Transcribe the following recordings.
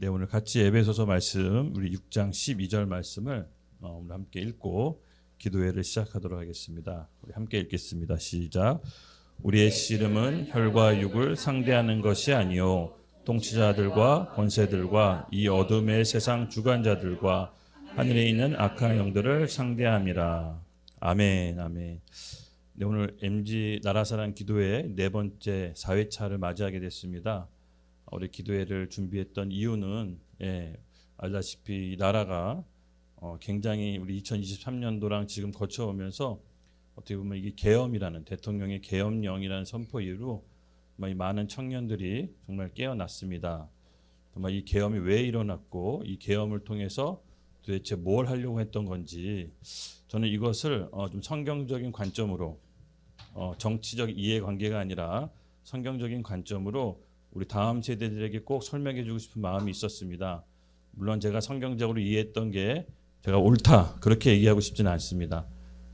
네, 오늘 같이 에베소서 말씀 우리 6장 12절 말씀을 오늘 함께 읽고 기도회를 시작하도록 하겠습니다. 우리 함께 읽겠습니다. 시작. 우리의 씨름은 혈과 육을 상대하는 것이 아니요 통치자들과 권세들과 이 어둠의 세상 주관자들과 하늘에 있는 악한 영들을 상대함이라. 아멘. 아멘. 네, 오늘 MG 나라사랑 기도회 네 번째 4회차를 맞이하게 됐습니다. 우리 기도회를 준비했던 이유는 알다시피 이 나라가 굉장히 우리 2023년도랑 지금 거쳐오면서 어떻게 보면 이게 계엄이라는 대통령의 계엄령이라는 선포 이후로 정말 많은 청년들이 정말 깨어났습니다. 정말 이 계엄이 왜 일어났고 이 계엄을 통해서 도대체 뭘 하려고 했던 건지 저는 이것을 좀 성경적인 관점으로 정치적 이해관계가 아니라 성경적인 관점으로 우리 다음 세대들에게 꼭 설명해 주고 싶은 마음이 있었습니다. 물론 제가 성경적으로 이해했던 게 제가 옳다 그렇게 얘기하고 싶지는 않습니다.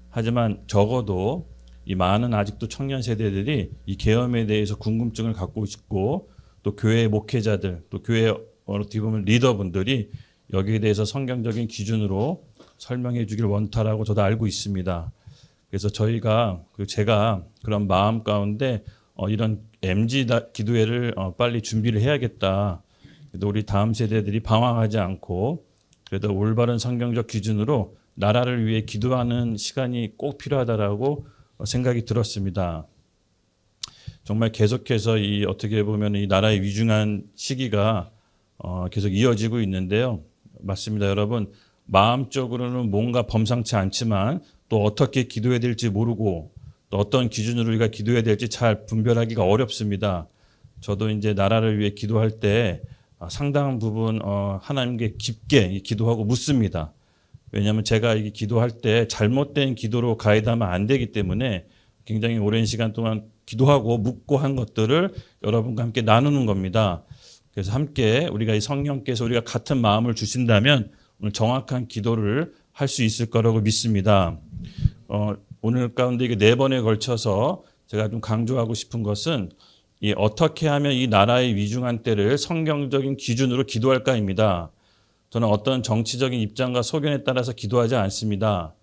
하지만 적어도 이 많은 아직도 청년 세대들이 이 계엄에 대해서 궁금증을 갖고 있고 또 교회 목회자들 또 교회 어떻게 보면 리더분들이 여기에 대해서 성경적인 기준으로 설명해 주길 원하라고 저도 알고 있습니다. 그래서 제가 그런 마음 가운데 이런 MG 기도회를 빨리 준비를 해야겠다. 그래도 우리 다음 세대들이 방황하지 않고 그래도 올바른 성경적 기준으로 나라를 위해 기도하는 시간이 꼭 필요하다라고 생각이 들었습니다. 정말 계속해서 어떻게 보면 이 나라의 위중한 시기가 계속 이어지고 있는데요. 맞습니다, 여러분. 마음적으로는 뭔가 범상치 않지만 또 어떻게 기도해야 될지 모르고 또 어떤 기준으로 우리가 기도해야 될지 잘 분별하기가 어렵습니다. 저도 이제 나라를 위해 기도할 때 상당한 부분 하나님께 깊게 기도하고 묻습니다. 왜냐하면 제가 기도할 때 잘못된 기도로 가이드하면 안 되기 때문에 굉장히 오랜 시간 동안 기도하고 묻고 한 것들을 여러분과 함께 나누는 겁니다. 그래서 함께 우리가 이 성령께서 우리가 같은 마음을 주신다면 오늘 정확한 기도를 할 수 있을 거라고 믿습니다. 오늘 가운데 이게 네 번에 걸쳐서 제가 좀 강조하고 싶은 것은 어떻게 하면 이 나라의 위중한 때를 성경적인 기준으로 기도할까입니다. 저는 어떤 정치적인 입장과 소견에 따라서 기도하지 않습니다.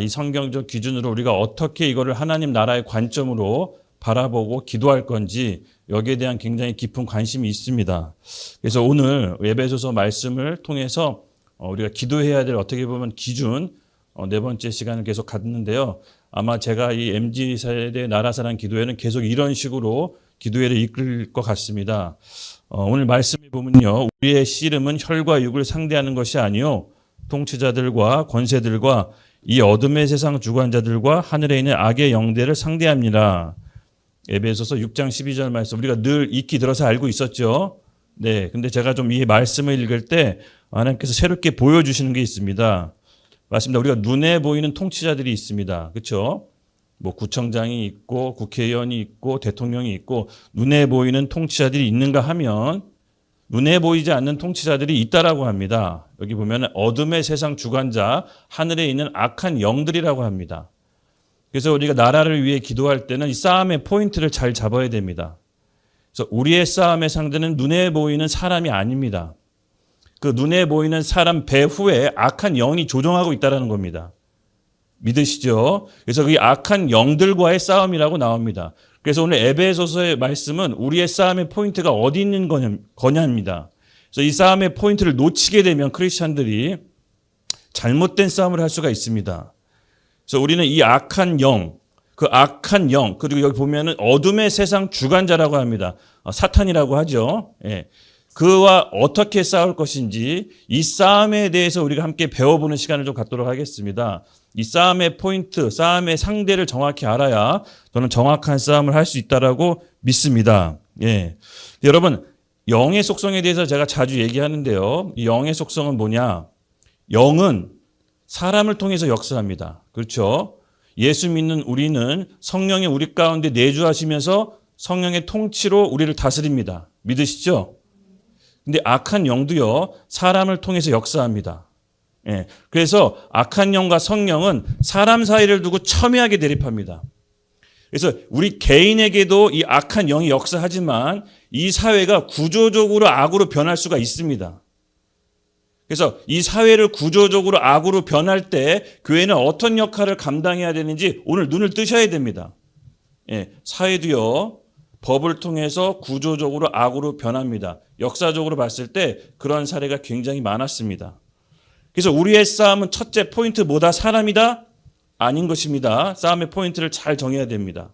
이 성경적 기준으로 우리가 어떻게 이거를 하나님 나라의 관점으로 바라보고 기도할 건지 여기에 대한 굉장히 깊은 관심이 있습니다. 그래서 오늘 에베소서 말씀을 통해서 우리가 기도해야 될 어떻게 보면 기준 네 번째 시간을 계속 갖는데요. 아마 제가 이 MG세대 나라사랑 기도회는 계속 이런 식으로 기도회를 이끌 것 같습니다. 오늘 말씀을 보면요. 우리의 씨름은 혈과 육을 상대하는 것이 아니요 통치자들과 권세들과 이 어둠의 세상 주관자들과 하늘에 있는 악의 영들을 상대합니다. 에베소서 6장 12절 말씀 우리가 늘 익히 들어서 알고 있었죠. 네, 근데 제가 좀 이 말씀을 읽을 때 하나님께서 새롭게 보여주시는 게 있습니다. 맞습니다. 우리가 눈에 보이는 통치자들이 있습니다. 그렇죠? 뭐 구청장이 있고 국회의원이 있고 대통령이 있고 눈에 보이는 통치자들이 있는가 하면 눈에 보이지 않는 통치자들이 있다라고 합니다. 여기 보면 어둠의 세상 주관자 하늘에 있는 악한 영들이라고 합니다. 그래서 우리가 나라를 위해 기도할 때는 이 싸움의 포인트를 잘 잡아야 됩니다. 그래서 우리의 싸움의 상대는 눈에 보이는 사람이 아닙니다. 그 눈에 보이는 사람 배후에 악한 영이 조종하고 있다는 겁니다. 믿으시죠? 그래서 그 악한 영들과의 싸움이라고 나옵니다. 그래서 오늘 에베소서의 말씀은 우리의 싸움의 포인트가 어디 있는 거냐입니다. 그래서 이 싸움의 포인트를 놓치게 되면 크리스찬들이 잘못된 싸움을 할 수가 있습니다. 그래서 우리는 이 악한 영, 그리고 여기 보면은 어둠의 세상 주관자라고 합니다. 사탄이라고 하죠. 예. 그와 어떻게 싸울 것인지 이 싸움에 대해서 우리가 함께 배워보는 시간을 좀 갖도록 하겠습니다. 이 싸움의 포인트, 싸움의 상대를 정확히 알아야 저는 정확한 싸움을 할 수 있다라고 믿습니다. 예. 여러분, 영의 속성에 대해서 제가 자주 얘기하는데요. 이 영의 속성은 뭐냐? 영은 사람을 통해서 역사합니다. 그렇죠? 예수 믿는 우리는 성령이 우리 가운데 내주하시면서 성령의 통치로 우리를 다스립니다. 믿으시죠? 근데 악한 영도요, 사람을 통해서 역사합니다. 예. 그래서 악한 영과 성령은 사람 사이를 두고 첨예하게 대립합니다. 그래서 우리 개인에게도 이 악한 영이 역사하지만 이 사회가 구조적으로 악으로 변할 수가 있습니다. 그래서 이 사회를 구조적으로 악으로 변할 때 교회는 어떤 역할을 감당해야 되는지 오늘 눈을 뜨셔야 됩니다. 예, 사회도요, 법을 통해서 구조적으로 악으로 변합니다. 역사적으로 봤을 때 그런 사례가 굉장히 많았습니다. 그래서 우리의 싸움은 첫째 포인트 뭐다? 사람이다? 아닌 것입니다. 싸움의 포인트를 잘 정해야 됩니다.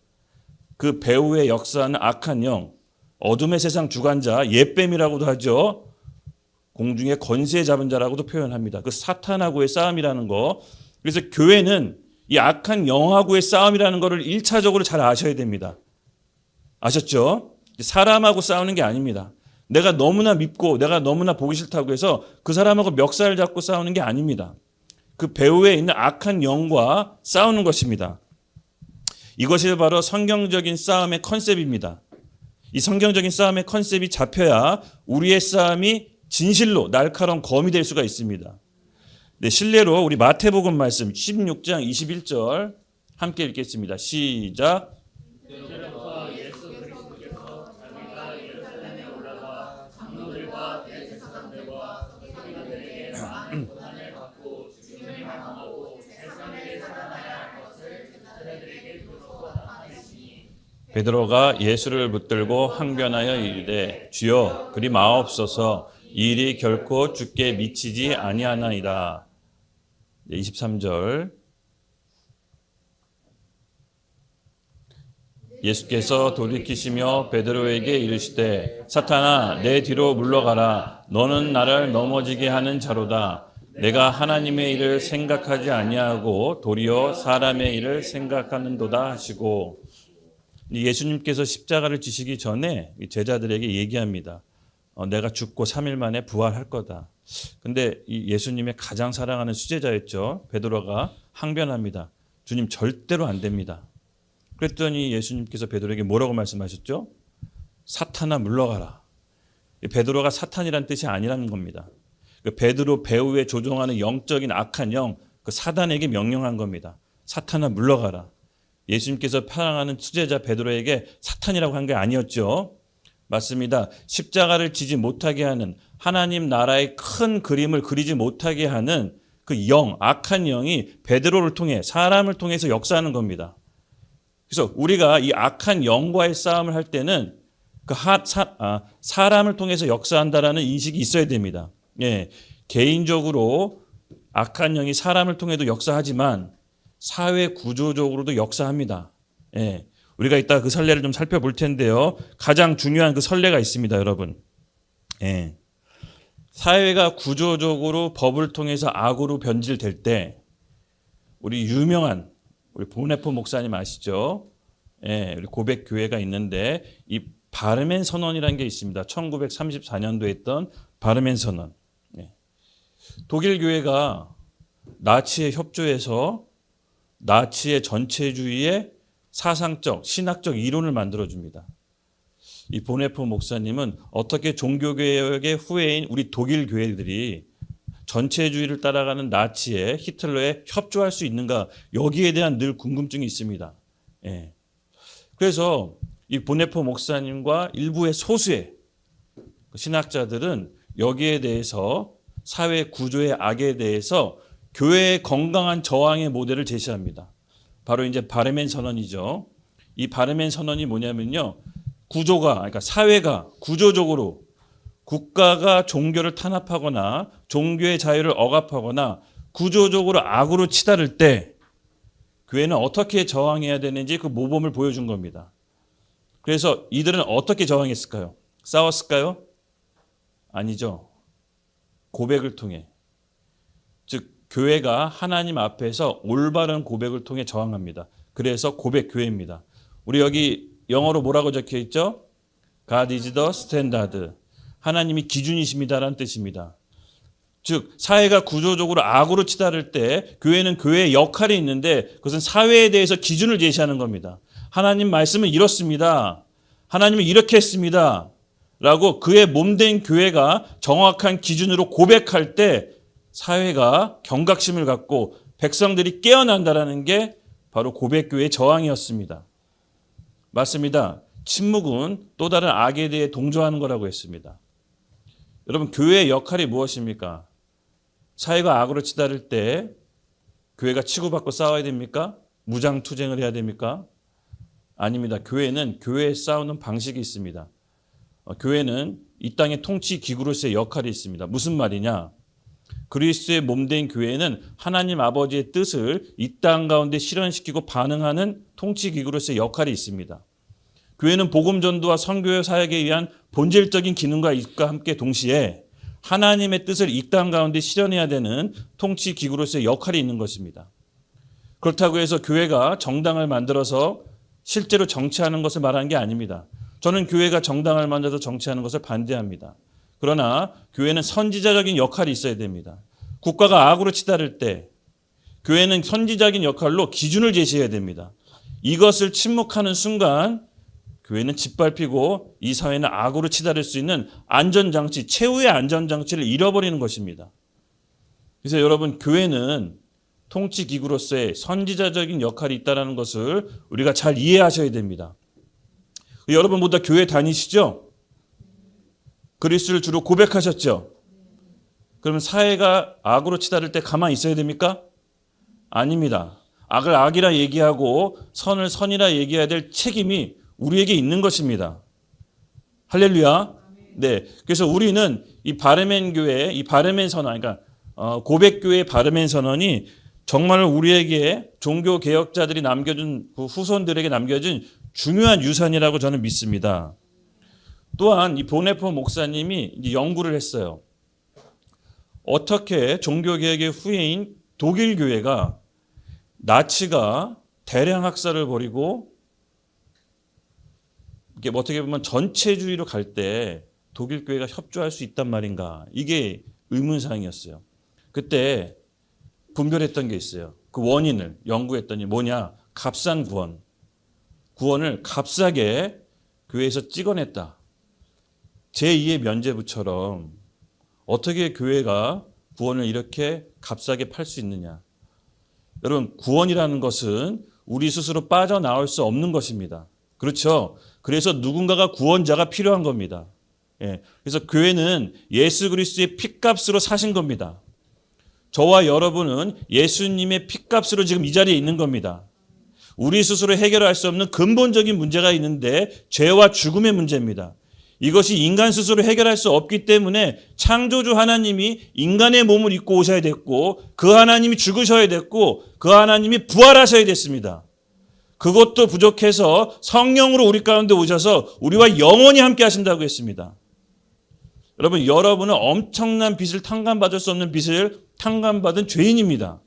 그 배후에 역사하는 악한 영, 어둠의 세상 주관자, 옛뱀이라고도 하죠. 공중의 권세 잡은 자라고도 표현합니다. 그 사탄하고의 싸움이라는 거. 그래서 교회는 이 악한 영하고의 싸움이라는 것을 1차적으로 잘 아셔야 됩니다. 아셨죠? 사람하고 싸우는 게 아닙니다. 내가 너무나 밉고 내가 너무나 보기 싫다고 해서 그 사람하고 멱살을 잡고 싸우는 게 아닙니다. 그 배후에 있는 악한 영과 싸우는 것입니다. 이것이 바로 성경적인 싸움의 컨셉입니다. 이 성경적인 싸움의 컨셉이 잡혀야 우리의 싸움이 진실로 날카로운 검이 될 수가 있습니다. 네, 실례로 우리 마태복음 말씀 16장 21절 함께 읽겠습니다. 시작. 베드로가 예수를 붙들고 항변하여 이르되 주여 그리 마옵소서 이 일이 결코 주께 미치지 아니하나이다. 23절 예수께서 돌이키시며 베드로에게 이르시되 사탄아 내 뒤로 물러가라 너는 나를 넘어지게 하는 자로다. 내가 하나님의 일을 생각하지 아니하고 도리어 사람의 일을 생각하는도다 하시고 예수님께서 십자가를 지시기 전에 제자들에게 얘기합니다. 내가 죽고 3일 만에 부활할 거다. 근데 이 예수님의 가장 사랑하는 수제자였죠. 베드로가 항변합니다. 주님 절대로 안 됩니다. 그랬더니 예수님께서 베드로에게 뭐라고 말씀하셨죠? 사탄아 물러가라. 베드로가 사탄이란 뜻이 아니라는 겁니다. 베드로 배후에 조종하는 영적인 악한 영, 그 사단에게 명령한 겁니다. 사탄아 물러가라. 예수님께서 사랑하는 수제자 베드로에게 사탄이라고 한 게 아니었죠. 맞습니다. 십자가를 지지 못하게 하는 하나님 나라의 큰 그림을 그리지 못하게 하는 그 영, 악한 영이 베드로를 통해 사람을 통해서 역사하는 겁니다. 그래서 우리가 이 악한 영과의 싸움을 할 때는 그 사람을 통해서 역사한다라는 인식이 있어야 됩니다. 예, 개인적으로 악한 영이 사람을 통해도 역사하지만 사회 구조적으로도 역사합니다. 예, 우리가 이따 그 선례를 좀 살펴볼 텐데요. 가장 중요한 그 선례가 있습니다, 여러분. 예, 사회가 구조적으로 법을 통해서 악으로 변질될 때 우리 유명한 우리 보네포 목사님 아시죠? 예, 우리 고백 교회가 있는데 이 바르멘 선언이라는 게 있습니다. 1934년도에 했던 바르멘 선언. 예. 독일 교회가 나치에 협조해서 나치의 전체주의의 사상적, 신학적 이론을 만들어줍니다. 이 보네포 목사님은 어떻게 종교개혁의 후예인 우리 독일 교회들이 전체주의를 따라가는 나치에 히틀러에 협조할 수 있는가 여기에 대한 늘 궁금증이 있습니다. 예. 그래서 이 보네포 목사님과 일부의 소수의 신학자들은 여기에 대해서 사회 구조의 악에 대해서 교회의 건강한 저항의 모델을 제시합니다. 바로 이제 바르멘 선언이죠. 이 바르멘 선언이 뭐냐면요. 그러니까 사회가 구조적으로 국가가 종교를 탄압하거나 종교의 자유를 억압하거나 구조적으로 악으로 치달을 때 교회는 어떻게 저항해야 되는지 그 모범을 보여준 겁니다. 그래서 이들은 어떻게 저항했을까요? 싸웠을까요? 아니죠. 고백을 통해. 즉 교회가 하나님 앞에서 올바른 고백을 통해 저항합니다. 그래서 고백 교회입니다. 우리 여기 영어로 뭐라고 적혀 있죠? God is the standard. 하나님이 기준이십니다라는 뜻입니다. 즉 사회가 구조적으로 악으로 치달을 때 교회는 교회의 역할이 있는데 그것은 사회에 대해서 기준을 제시하는 겁니다. 하나님 말씀은 이렇습니다. 하나님은 이렇게 했습니다. 라고 그의 몸된 교회가 정확한 기준으로 고백할 때 사회가 경각심을 갖고 백성들이 깨어난다라는 게 바로 고백교회의 저항이었습니다. 맞습니다. 침묵은 또 다른 악에 대해 동조하는 거라고 했습니다. 여러분, 교회의 역할이 무엇입니까? 사회가 악으로 치달을 때 교회가 치고받고 싸워야 됩니까? 무장투쟁을 해야 됩니까? 아닙니다. 교회는 교회에 싸우는 방식이 있습니다. 교회는 이 땅의 통치 기구로서의 역할이 있습니다. 무슨 말이냐? 그리스도의 몸된 교회는 하나님 아버지의 뜻을 이 땅 가운데 실현시키고 반응하는 통치 기구로서의 역할이 있습니다. 교회는 복음 전도와 선교 사역에 의한 본질적인 기능과 이익과 함께 동시에 하나님의 뜻을 이 땅 가운데 실현해야 되는 통치 기구로서의 역할이 있는 것입니다. 그렇다고 해서 교회가 정당을 만들어서 실제로 정치하는 것을 말하는 게 아닙니다. 저는 교회가 정당을 만들어서 정치하는 것을 반대합니다. 그러나 교회는 선지자적인 역할이 있어야 됩니다. 국가가 악으로 치달을 때 교회는 선지자적인 역할로 기준을 제시해야 됩니다. 이것을 침묵하는 순간 교회는 짓밟히고 이 사회는 악으로 치달을 수 있는 안전장치, 최후의 안전장치를 잃어버리는 것입니다. 그래서 여러분, 교회는 통치기구로서의 선지자적인 역할이 있다는 것을 우리가 잘 이해하셔야 됩니다. 여러분 모두 다 교회 다니시죠? 그리스도를 주로 고백하셨죠? 그러면 사회가 악으로 치달을 때 가만히 있어야 됩니까? 아닙니다. 악을 악이라 얘기하고 선을 선이라 얘기해야 될 책임이 우리에게 있는 것입니다. 할렐루야. 네. 그래서 우리는 이 바르멘 교회, 이 바르멘 선언, 그러니까 고백교회의 바르멘 선언이 정말 우리에게 종교 개혁자들이 남겨준 그 후손들에게 남겨준 중요한 유산이라고 저는 믿습니다. 또한 이 보네포 목사님이 연구를 했어요. 어떻게 종교 개혁의 후예인 독일 교회가 나치가 대량 학살을 벌이고 이게 어떻게 보면 전체주의로 갈 때 독일 교회가 협조할 수 있단 말인가? 이게 의문사항이었어요. 그때 분별했던 게 있어요. 그 원인을 연구했더니 뭐냐? 값싼 구원. 구원을 값싸게 교회에서 찍어냈다. 제2의 면죄부처럼 어떻게 교회가 구원을 이렇게 값싸게 팔 수 있느냐? 여러분, 구원이라는 것은 우리 스스로 빠져나올 수 없는 것입니다. 그렇죠? 그래서 누군가가 구원자가 필요한 겁니다. 예. 그래서 교회는 예수 그리스도의 핏값으로 사신 겁니다. 저와 여러분은 예수님의 핏값으로 지금 이 자리에 있는 겁니다. 우리 스스로 해결할 수 없는 근본적인 문제가 있는데 죄와 죽음의 문제입니다. 이것이 인간 스스로 해결할 수 없기 때문에 창조주 하나님이 인간의 몸을 입고 오셔야 됐고 그 하나님이 죽으셔야 됐고 그 하나님이 부활하셔야 됐습니다. 그것도 부족해서 성령으로 우리 가운데 오셔서 우리와 영원히 함께 하신다고 했습니다. 여러분은 엄청난 빚을 탕감받을 수 없는 빚을 탕감받은 죄인입니다.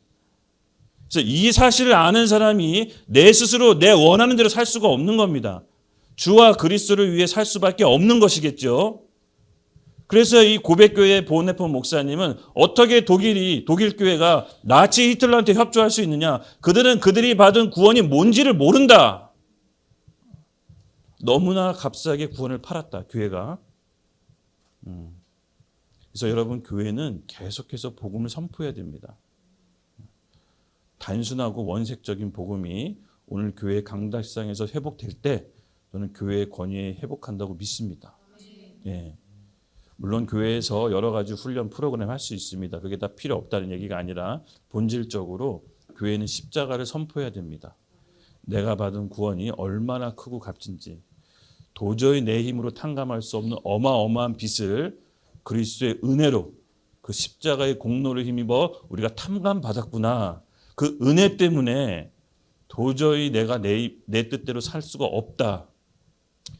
그래서 이 사실을 아는 사람이 내 스스로 내 원하는 대로 살 수가 없는 겁니다. 주와 그리스도를 위해 살 수밖에 없는 것이겠죠. 그래서 이 고백교회의 보네폰 목사님은 어떻게 독일 교회가 나치 히틀러한테 협조할 수 있느냐? 그들이 받은 구원이 뭔지를 모른다. 너무나 값싸게 구원을 팔았다, 교회가. 그래서 여러분, 교회는 계속해서 복음을 선포해야 됩니다. 단순하고 원색적인 복음이 오늘 교회 강달상에서 회복될 때 저는 교회의 권위에 회복한다고 믿습니다. 예. 물론 교회에서 여러 가지 훈련 프로그램 할 수 있습니다. 그게 다 필요 없다는 얘기가 아니라 본질적으로 교회는 십자가를 선포해야 됩니다. 내가 받은 구원이 얼마나 크고 값진지 도저히 내 힘으로 탕감할 수 없는 어마어마한 빚을 그리스도의 은혜로 그 십자가의 공로를 힘입어 우리가 탕감받았구나. 그 은혜 때문에 도저히 내가 내 뜻대로 살 수가 없다.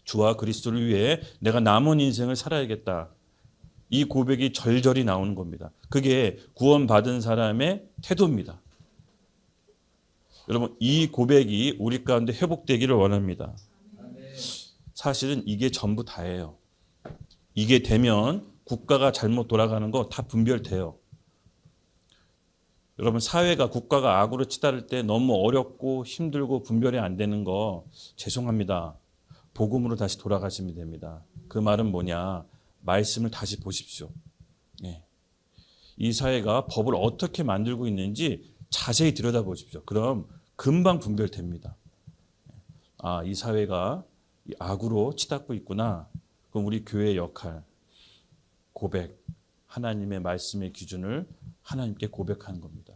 주와 그리스도를 위해 내가 남은 인생을 살아야겠다. 이 고백이 절절히 나오는 겁니다. 그게 구원받은 사람의 태도입니다. 여러분, 이 고백이 우리 가운데 회복되기를 원합니다. 사실은 이게 전부 다예요. 이게 되면 국가가 잘못 돌아가는 거 다 분별돼요. 여러분, 사회가 국가가 악으로 치달을 때 너무 어렵고 힘들고 분별이 안 되는 거 죄송합니다. 복음으로 다시 돌아가시면 됩니다. 그 말은 뭐냐? 말씀을 다시 보십시오. 예. 이 사회가 법을 어떻게 만들고 있는지 자세히 들여다보십시오. 그럼 금방 분별됩니다. 이 사회가 이 악으로 치닫고 있구나. 그럼 우리 교회의 역할, 고백, 하나님의 말씀의 기준을 하나님께 고백하는 겁니다.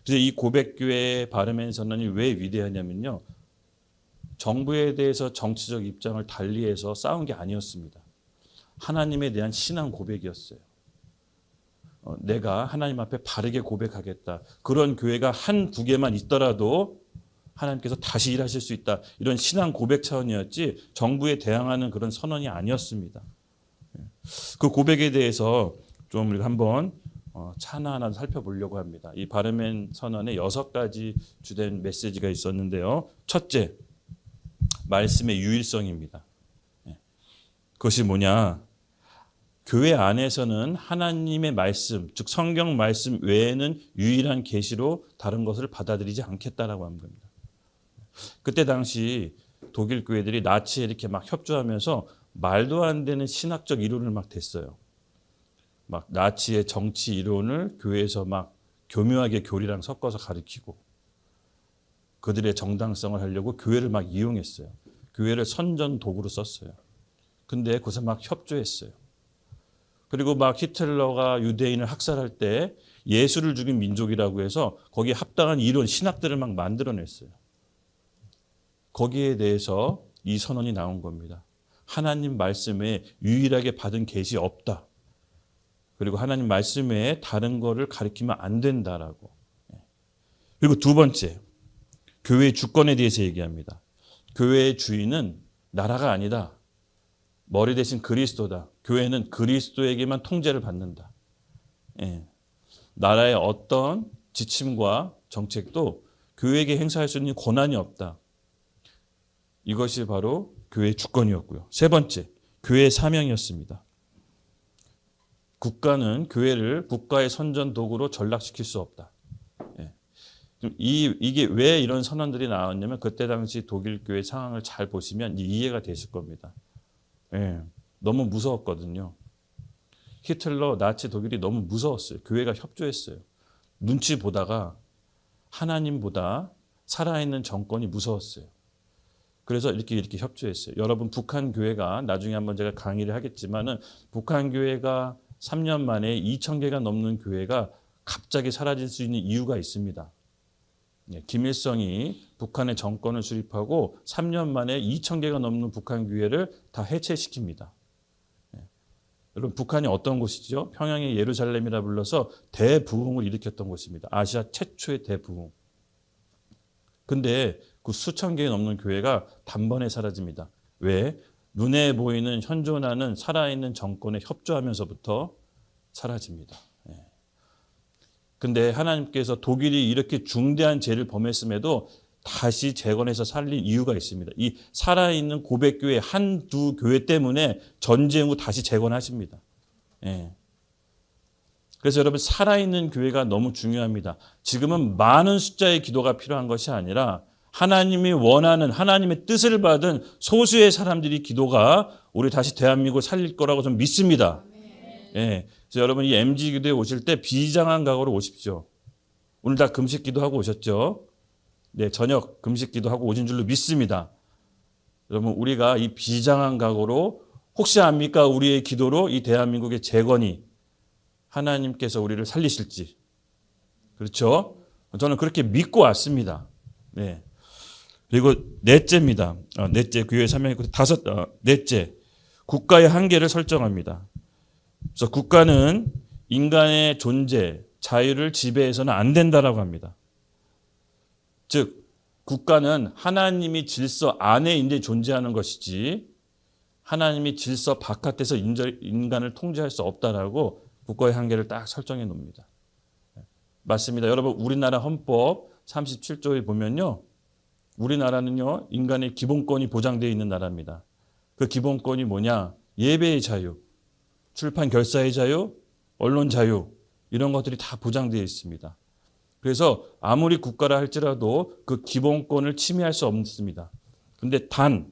그래서 이 고백교회의 바르멘 선언이 왜 위대하냐면요. 정부에 대해서 정치적 입장을 달리해서 싸운 게 아니었습니다. 하나님에 대한 신앙 고백이었어요. 내가 하나님 앞에 바르게 고백하겠다. 그런 교회가 한 두 개만 있더라도 하나님께서 다시 일하실 수 있다. 이런 신앙 고백 차원이었지 정부에 대항하는 그런 선언이 아니었습니다. 그 고백에 대해서 좀 우리가 한번 하나 살펴보려고 합니다. 이 바르멘 선언에 6가지 주된 메시지가 있었는데요. 첫째, 말씀의 유일성입니다. 그것이 뭐냐? 교회 안에서는 하나님의 말씀, 즉 성경 말씀 외에는 유일한 계시로 다른 것을 받아들이지 않겠다라고 한 겁니다. 그때 당시 독일 교회들이 나치에 이렇게 막 협조하면서 말도 안 되는 신학적 이론을 막 댔어요. 막 나치의 정치 이론을 교회에서 막 교묘하게 교리랑 섞어서 가르치고 그들의 정당성을 하려고 교회를 막 이용했어요. 교회를 선전 도구로 썼어요. 근데 그것에 막 협조했어요. 그리고 막 히틀러가 유대인을 학살할 때 예수를 죽인 민족이라고 해서 거기에 합당한 이론, 신학들을 막 만들어냈어요. 거기에 대해서 이 선언이 나온 겁니다. 하나님 말씀에 유일하게 받은 계시 없다. 그리고 하나님 말씀 외에 다른 거를 가리키면 안 된다라고. 그리고 두 번째, 교회의 주권에 대해서 얘기합니다. 교회의 주인은 나라가 아니다. 머리 대신 그리스도다. 교회는 그리스도에게만 통제를 받는다. 나라의 어떤 지침과 정책도 교회에게 행사할 수 있는 권한이 없다. 이것이 바로 교회의 주권이었고요. 세 번째, 교회의 사명이었습니다. 국가는 교회를 국가의 선전 도구로 전락시킬 수 없다. 이게 왜 이런 선언들이 나왔냐면 그때 당시 독일 교회 상황을 잘 보시면 이해가 되실 겁니다. 너무 무서웠거든요. 히틀러, 나치 독일이 너무 무서웠어요. 교회가 협조했어요. 눈치 보다가 하나님보다 살아있는 정권이 무서웠어요. 그래서 이렇게 협조했어요. 여러분 북한 교회가 나중에 한번 제가 강의를 하겠지만은 북한 교회가 3년 만에 2,000개가 넘는 교회가 갑자기 사라질 수 있는 이유가 있습니다. 김일성이 북한의 정권을 수립하고 3년 만에 2,000개가 넘는 북한 교회를 다 해체시킵니다. 여러분 북한이 어떤 곳이죠? 평양의 예루살렘이라 불러서 대부흥을 일으켰던 곳입니다. 아시아 최초의 대부흥. 근데 그 수천 개 넘는 교회가 단번에 사라집니다. 왜? 눈에 보이는 현존하는 살아있는 정권에 협조하면서부터 사라집니다. 근데 하나님께서 독일이 이렇게 중대한 죄를 범했음에도 다시 재건해서 살린 이유가 있습니다. 이 살아있는 고백교회 한두 교회 때문에 전쟁 후 다시 재건하십니다. 그래서 여러분 살아있는 교회가 너무 중요합니다. 지금은 많은 숫자의 기도가 필요한 것이 아니라 하나님이 원하는 하나님의 뜻을 받은 소수의 사람들이 기도가 우리 다시 대한민국을 살릴 거라고 저는 믿습니다. 그래서 여러분 이 MG 기도에 오실 때 비장한 각오로 오십시오. 오늘 다 금식 기도하고 오셨죠? 네, 저녁 금식 기도하고 오신 줄로 믿습니다. 여러분 우리가 이 비장한 각오로 혹시 압니까? 우리의 기도로 이 대한민국의 재건이 하나님께서 우리를 살리실지. 그렇죠? 저는 그렇게 믿고 왔습니다. 네. 그리고 넷째입니다. 넷째 교회의 사명이고 넷째 국가의 한계를 설정합니다. 그래서 국가는 인간의 존재, 자유를 지배해서는 안 된다라고 합니다. 즉 국가는 하나님이 질서 안에 이제 존재하는 것이지 하나님이 질서 바깥에서 인간을 통제할 수 없다라고 국가의 한계를 딱 설정해 놓습니다. 맞습니다. 여러분 우리나라 헌법 37조에 보면요. 우리나라는요. 인간의 기본권이 보장되어 있는 나라입니다. 그 기본권이 뭐냐? 예배의 자유, 출판 결사의 자유, 언론 자유 이런 것들이 다 보장되어 있습니다. 그래서 아무리 국가라 할지라도 그 기본권을 침해할 수 없습니다. 그런데 단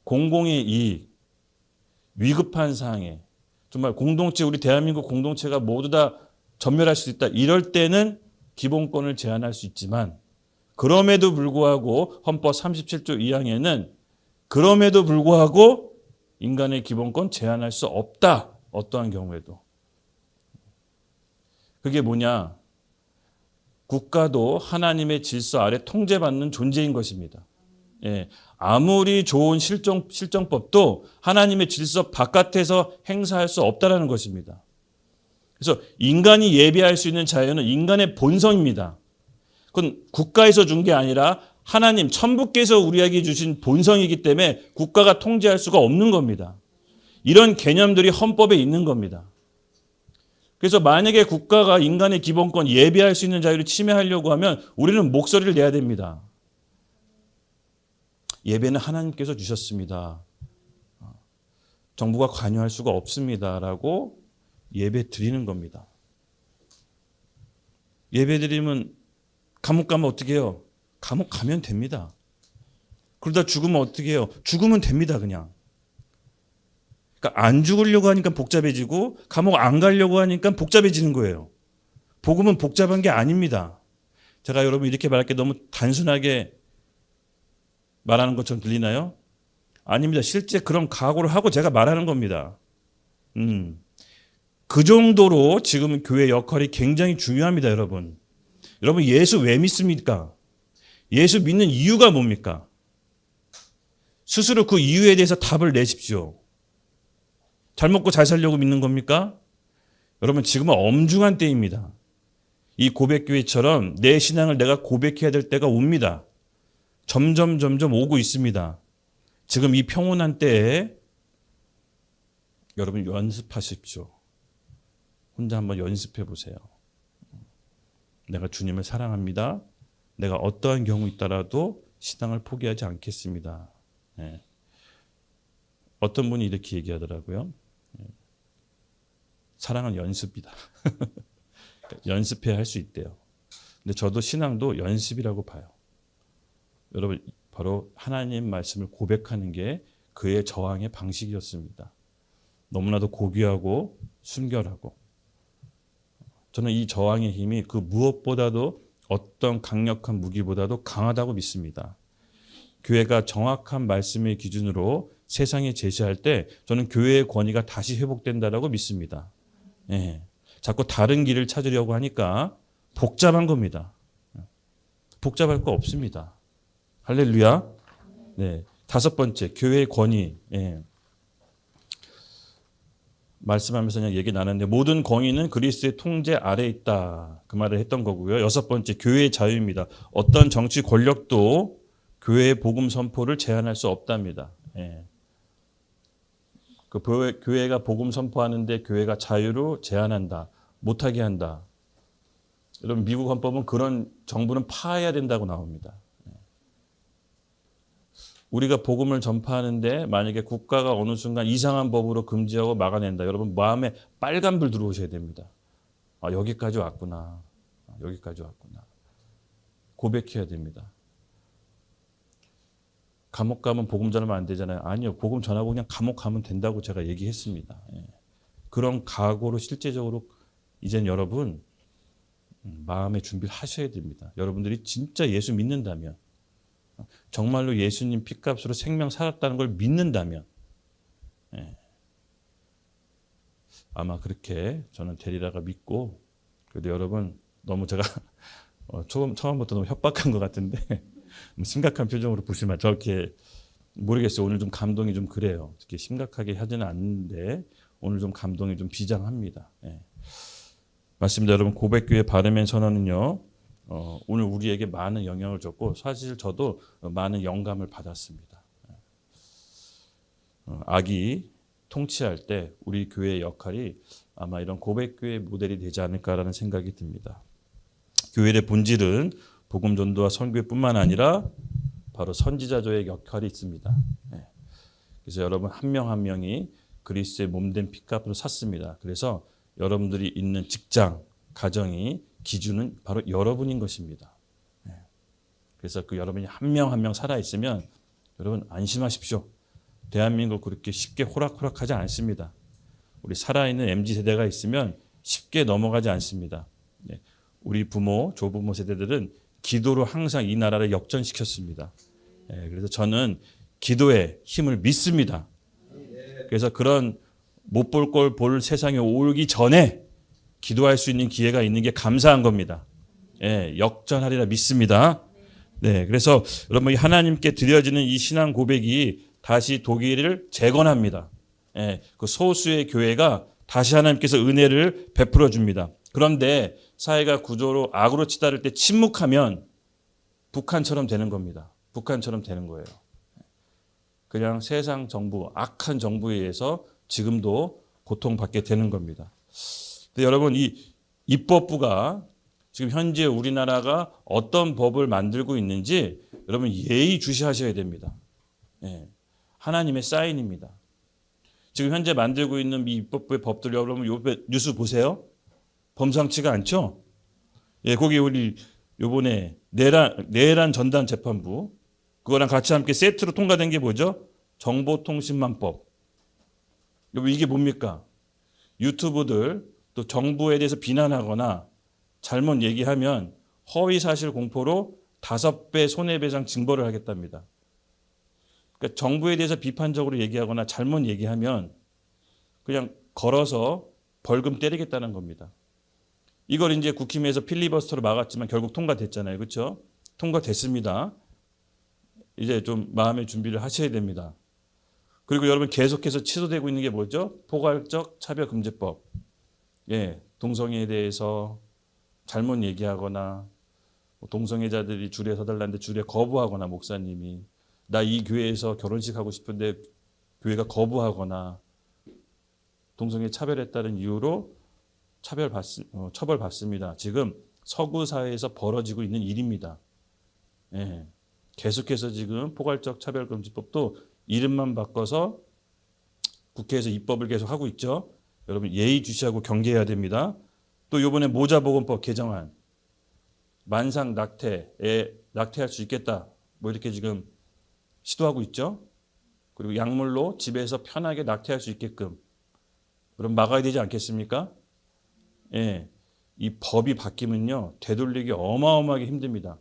공공의 이익, 위급한 상황에 정말 공동체 우리 대한민국 공동체가 모두 다 전멸할 수 있다. 이럴 때는 기본권을 제한할 수 있지만 그럼에도 불구하고 헌법 37조 2항에는 그럼에도 불구하고 인간의 기본권 제한할 수 없다. 어떠한 경우에도. 그게 뭐냐? 국가도 하나님의 질서 아래 통제받는 존재인 것입니다. 예, 아무리 좋은 실정법도 하나님의 질서 바깥에서 행사할 수 없다는 것입니다. 그래서 인간이 예배할 수 있는 자유는 인간의 본성입니다. 그건 국가에서 준 게 아니라 하나님, 천부께서 우리에게 주신 본성이기 때문에 국가가 통제할 수가 없는 겁니다. 이런 개념들이 헌법에 있는 겁니다. 그래서 만약에 국가가 인간의 기본권, 예배할 수 있는 자유를 침해하려고 하면 우리는 목소리를 내야 됩니다. 예배는 하나님께서 주셨습니다. 정부가 관여할 수가 없습니다라고 예배 드리는 겁니다. 예배 드리면 감옥 가면 어떻게 해요? 감옥 가면 됩니다. 그러다 죽으면 어떻게 해요? 죽으면 됩니다, 그냥. 그러니까 안 죽으려고 하니까 복잡해지고 감옥 안 가려고 하니까 복잡해지는 거예요. 복음은 복잡한 게 아닙니다. 제가 여러분 이렇게 말할 게 너무 단순하게 말하는 것처럼 들리나요? 아닙니다. 실제 그런 각오를 하고 제가 말하는 겁니다. 그 정도로 지금 교회 역할이 굉장히 중요합니다, 여러분. 여러분 예수 왜 믿습니까? 예수 믿는 이유가 뭡니까? 스스로 그 이유에 대해서 답을 내십시오. 잘 먹고 잘 살려고 믿는 겁니까? 여러분 지금은 엄중한 때입니다. 이 고백교회처럼 내 신앙을 내가 고백해야 될 때가 옵니다. 점점 오고 있습니다. 지금 이 평온한 때에 여러분 연습하십시오. 혼자 한번 연습해 보세요. 내가 주님을 사랑합니다. 내가 어떠한 경우 있더라도 신앙을 포기하지 않겠습니다. 네. 어떤 분이 이렇게 얘기하더라고요. 사랑은 연습이다. 연습해야 할 수 있대요. 근데 저도 신앙도 연습이라고 봐요. 여러분 바로 하나님 말씀을 고백하는 게 그의 저항의 방식이었습니다. 너무나도 고귀하고 순결하고 저는 이 저항의 힘이 그 무엇보다도 어떤 강력한 무기보다도 강하다고 믿습니다. 교회가 정확한 말씀의 기준으로 세상에 제시할 때 저는 교회의 권위가 다시 회복된다라고 믿습니다. 예. 자꾸 다른 길을 찾으려고 하니까 복잡한 겁니다. 복잡할 거 없습니다. 할렐루야. 네. 5번째, 교회의 권위. 예. 말씀하면서 그냥 얘기 나눴는데 모든 권위는 그리스도의 통제 아래에 있다. 그 말을 했던 거고요. 6번째, 교회의 자유입니다. 어떤 정치 권력도 교회의 복음 선포를 제한할 수 없답니다. 예. 그 교회가 복음 선포하는데 교회가 자유로 제한한다. 못하게 한다. 여러분 미국 헌법은 그런 정부는 파해야 된다고 나옵니다. 우리가 복음을 전파하는데 만약에 국가가 어느 순간 이상한 법으로 금지하고 막아낸다. 여러분 마음에 빨간불 들어오셔야 됩니다. 아, 여기까지 왔구나. 여기까지 왔구나. 고백해야 됩니다. 감옥 가면 복음 전하면 안 되잖아요. 아니요. 복음 전하고 그냥 감옥 가면 된다고 제가 얘기했습니다. 예. 그런 각오로 실제적으로 이젠 여러분 마음의 준비를 하셔야 됩니다. 여러분들이 진짜 예수 믿는다면 정말로 예수님 피값으로 생명 살았다는 걸 믿는다면 예. 아마 그렇게 저는 되리라가 믿고 그래도 여러분 너무 제가 처음부터 너무 협박한 것 같은데 심각한 표정으로 보시면 저렇게 모르겠어요. 오늘 좀 감동이 좀 그래요. 특히 심각하게 하지는 않는데 오늘 좀 감동이 좀 비장합니다. 예. 맞습니다. 여러분 고백교회 바르멘 선언은요. 오늘 우리에게 많은 영향을 줬고 사실 저도 많은 영감을 받았습니다. 악이 통치할 때 우리 교회의 역할이 아마 이런 고백교회 모델이 되지 않을까라는 생각이 듭니다. 교회의 본질은 복음 전도와 선교뿐만 아니라 바로 선지자조의 역할이 있습니다. 그래서 여러분 한 명 한 명이 그리스도의 몸된 피값으로 샀습니다. 그래서 여러분들이 있는 직장, 가정이 기준은 바로 여러분인 것입니다. 그래서 그 여러분이 한 명 한 명 살아있으면 여러분 안심하십시오. 대한민국 그렇게 쉽게 호락호락하지 않습니다. 우리 살아있는 MZ세대가 있으면 쉽게 넘어가지 않습니다. 우리 부모, 조부모 세대들은 기도로 항상 이 나라를 역전시켰습니다. 그래서 저는 기도의 힘을 믿습니다. 그래서 그런 못 볼 걸 볼 세상에 오기 전에 기도할 수 있는 기회가 있는 게 감사한 겁니다. 예, 역전하리라 믿습니다. 네, 그래서 여러분 하나님께 드려지는 이 신앙 고백이 다시 독일을 재건합니다. 예, 그 소수의 교회가 다시 하나님께서 은혜를 베풀어 줍니다. 그런데 사회가 구조로 악으로 치달을 때 침묵하면 북한처럼 되는 겁니다. 북한처럼 되는 거예요. 그냥 세상 정부, 악한 정부에 의해서 지금도 고통받게 되는 겁니다. 근데 여러분 이 입법부가 지금 현재 우리나라가 어떤 법을 만들고 있는지 여러분 예의주시하셔야 됩니다. 예, 하나님의 사인입니다. 지금 현재 만들고 있는 이 입법부의 법들 여러분 뉴스 보세요. 범상치가 않죠? 예, 거기 우리 요번에 내란 전단 재판부 그거랑 같이 함께 세트로 통과된 게 뭐죠? 정보통신망법. 여러분 이게 뭡니까? 유튜브들 또 정부에 대해서 비난하거나 잘못 얘기하면 허위사실 공포로 5배 손해배상 징벌을 하겠답니다. 그러니까 정부에 대해서 비판적으로 얘기하거나 잘못 얘기하면 그냥 걸어서 벌금 때리겠다는 겁니다. 이걸 이제 국힘에서 필리버스터로 막았지만 결국 통과됐잖아요. 그렇죠? 통과됐습니다. 이제 좀 마음의 준비를 하셔야 됩니다. 그리고 여러분 계속해서 취소되고 있는 게 뭐죠? 포괄적 차별금지법. 예, 동성애에 대해서 잘못 얘기하거나 동성애자들이 줄에 서달라는데 줄에 거부하거나 목사님이 나 이 교회에서 결혼식 하고 싶은데 교회가 거부하거나 동성애 차별했다는 이유로 처벌받습니다. 지금 서구 사회에서 벌어지고 있는 일입니다. 예, 계속해서 지금 포괄적 차별금지법도 이름만 바꿔서 국회에서 입법을 계속 하고 있죠. 여러분 예의주시하고 경계해야 됩니다. 또 이번에 모자보건법 개정안 만상 낙태에 낙태할 수 있겠다 뭐 이렇게 지금 시도하고 있죠. 그리고 약물로 집에서 편하게 낙태할 수 있게끔 그럼 막아야 되지 않겠습니까? 예, 이 법이 바뀌면요 되돌리기 어마어마하게 힘듭니다.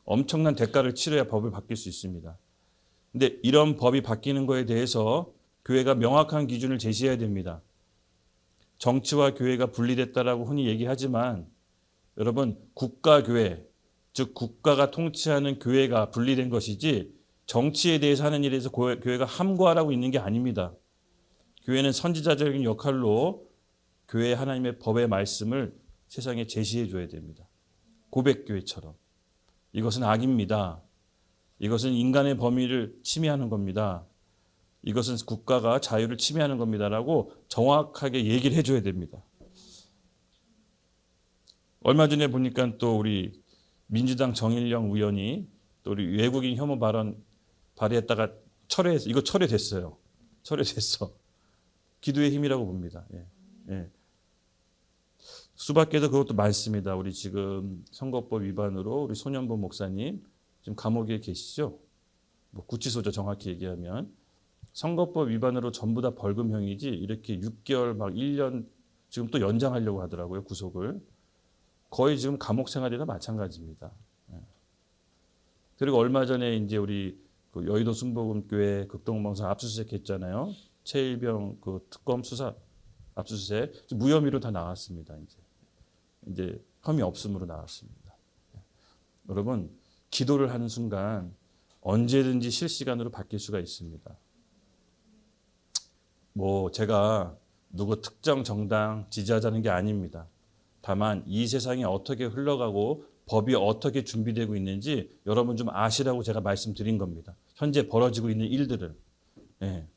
엄청난 대가를 치러야 법을 바뀔 수 있습니다. 근데 이런 법이 바뀌는 거에 대해서 교회가 명확한 기준을 제시해야 됩니다. 정치와 교회가 분리됐다라고 흔히 얘기하지만 여러분 국가교회, 즉 국가가 통치하는 교회가 분리된 것이지 정치에 대해서 하는 일에서 교회가 함구하라고 있는 게 아닙니다. 교회는 선지자적인 역할로 교회 하나님의 법의 말씀을 세상에 제시해 줘야 됩니다. 고백교회처럼. 이것은 악입니다. 이것은 인간의 범위를 침해하는 겁니다. 이것은 국가가 자유를 침해하는 겁니다라고 정확하게 얘기를 해줘야 됩니다. 얼마 전에 보니까 또 우리 민주당 정일영 의원이 또 우리 외국인 혐오 발언 발의했다가 이거 철회됐어요. 철회됐어. 기도의 힘이라고 봅니다. 예. 예. 수밖에도 그것도 많습니다. 우리 지금 선거법 위반으로 우리 손현보 목사님 지금 감옥에 계시죠? 뭐 구치소죠 정확히 얘기하면. 선거법 위반으로 전부 다 벌금형이지 이렇게 6개월 막 1년 지금 또 연장하려고 하더라고요. 구속을. 거의 지금 감옥 생활이나 마찬가지입니다. 그리고 얼마 전에 이제 우리 그 여의도 순복음교회 극동방송 압수수색 했잖아요. 최일병 그 특검 수사 압수수색 무혐의로 다 나왔습니다. 이제 혐의 없음으로 나왔습니다. 여러분 기도를 하는 순간 언제든지 실시간으로 바뀔 수가 있습니다. 뭐 제가 누구 특정 정당 지지하자는 게 아닙니다. 다만 이 세상이 어떻게 흘러가고 법이 어떻게 준비되고 있는지 여러분 좀 아시라고 제가 말씀드린 겁니다. 현재 벌어지고 있는 일들을. 예.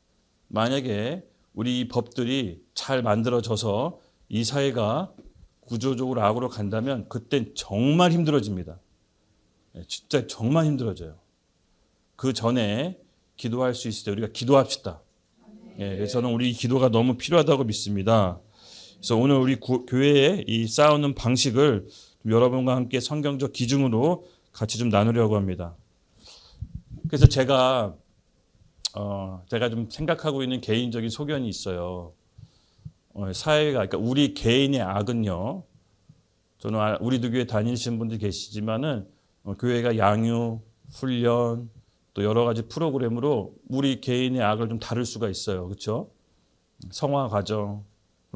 만약에 우리 이 법들이 잘 만들어져서 이 사회가 구조적으로 악으로 간다면 그땐 정말 힘들어집니다. 예, 진짜 정말 힘들어져요. 그 전에 기도할 수 있을 때 우리가 기도합시다. 예, 그래서 저는 우리 기도가 너무 필요하다고 믿습니다. 그래서 오늘 우리 교회의 이 싸우는 방식을 좀 여러분과 함께 성경적 기준으로 같이 좀 나누려고 합니다. 그래서 제가 좀 생각하고 있는 개인적인 소견이 있어요. 사회가 그러니까 우리 개인의 악은요. 저는 우리도 교회 다니시는 분들 계시지만은 교회가 양육, 훈련, 또 여러 가지 프로그램으로 우리 개인의 악을 좀 다룰 수가 있어요. 그렇죠? 성화 과정을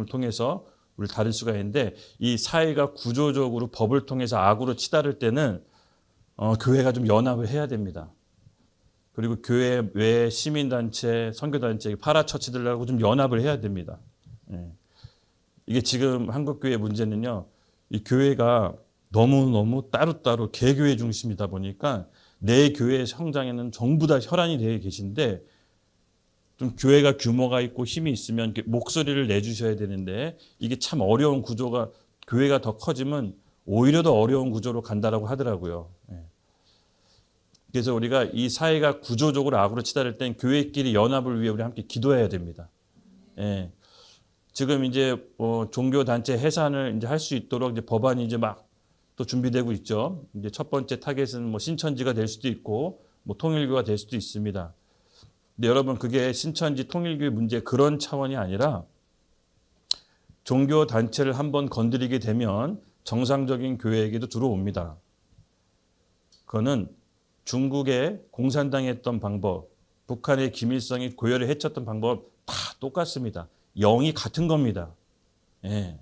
통해서 우리를 다룰 수가 있는데 이 사회가 구조적으로 법을 통해서 악으로 치달을 때는 교회가 좀 연합을 해야 됩니다. 그리고 교회 외 시민단체, 선교단체, 파라처치들하고 좀 연합을 해야 됩니다. 예. 이게 지금 한국교회 문제는요. 이 교회가 너무너무 따로따로 개교회 중심이다 보니까 내 교회의 성장에는 전부 다 혈안이 되어 계신데 좀 교회가 규모가 있고 힘이 있으면 목소리를 내주셔야 되는데 이게 참 어려운 구조가 교회가 더 커지면 오히려 더 어려운 구조로 간다라고 하더라고요. 그래서 우리가 이 사회가 구조적으로 악으로 치달을 땐 교회끼리 연합을 위해 우리 함께 기도해야 됩니다. 예. 지금 이제 종교 단체 해산을 이제 할 수 있도록 이제 법안이 이제 막 또 준비되고 있죠. 이제 첫 번째 타겟은 뭐 신천지가 될 수도 있고 뭐 통일교가 될 수도 있습니다. 근데 여러분 그게 신천지 통일교의 문제 그런 차원이 아니라 종교 단체를 한번 건드리게 되면 정상적인 교회에게도 들어옵니다. 그거는 중국의 공산당이 했던 방법, 북한의 김일성이 고열을 해쳤던 방법 다 똑같습니다. 영이 같은 겁니다. 예.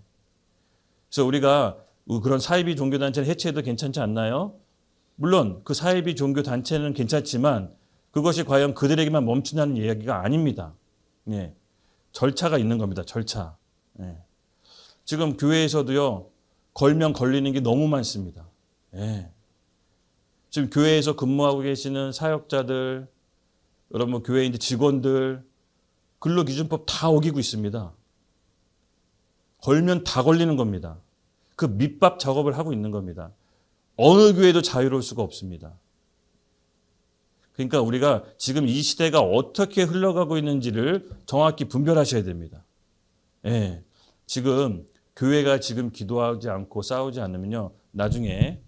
그래서 우리가 그런 사이비 종교단체를 해체해도 괜찮지 않나요? 물론 그 사이비 종교단체는 괜찮지만 그것이 과연 그들에게만 멈춘다는 이야기가 아닙니다. 예. 절차가 있는 겁니다. 절차. 예. 지금 교회에서도요. 걸면 걸리는 게 너무 많습니다. 예. 지금 교회에서 근무하고 계시는 사역자들, 여러분 교회 이제 직원들 근로기준법 다 어기고 있습니다. 걸면 다 걸리는 겁니다. 그 밑밥 작업을 하고 있는 겁니다. 어느 교회도 자유로울 수가 없습니다. 그러니까 우리가 지금 이 시대가 어떻게 흘러가고 있는지를 정확히 분별하셔야 됩니다. 예. 지금 교회가 지금 기도하지 않고 싸우지 않으면요. 나중에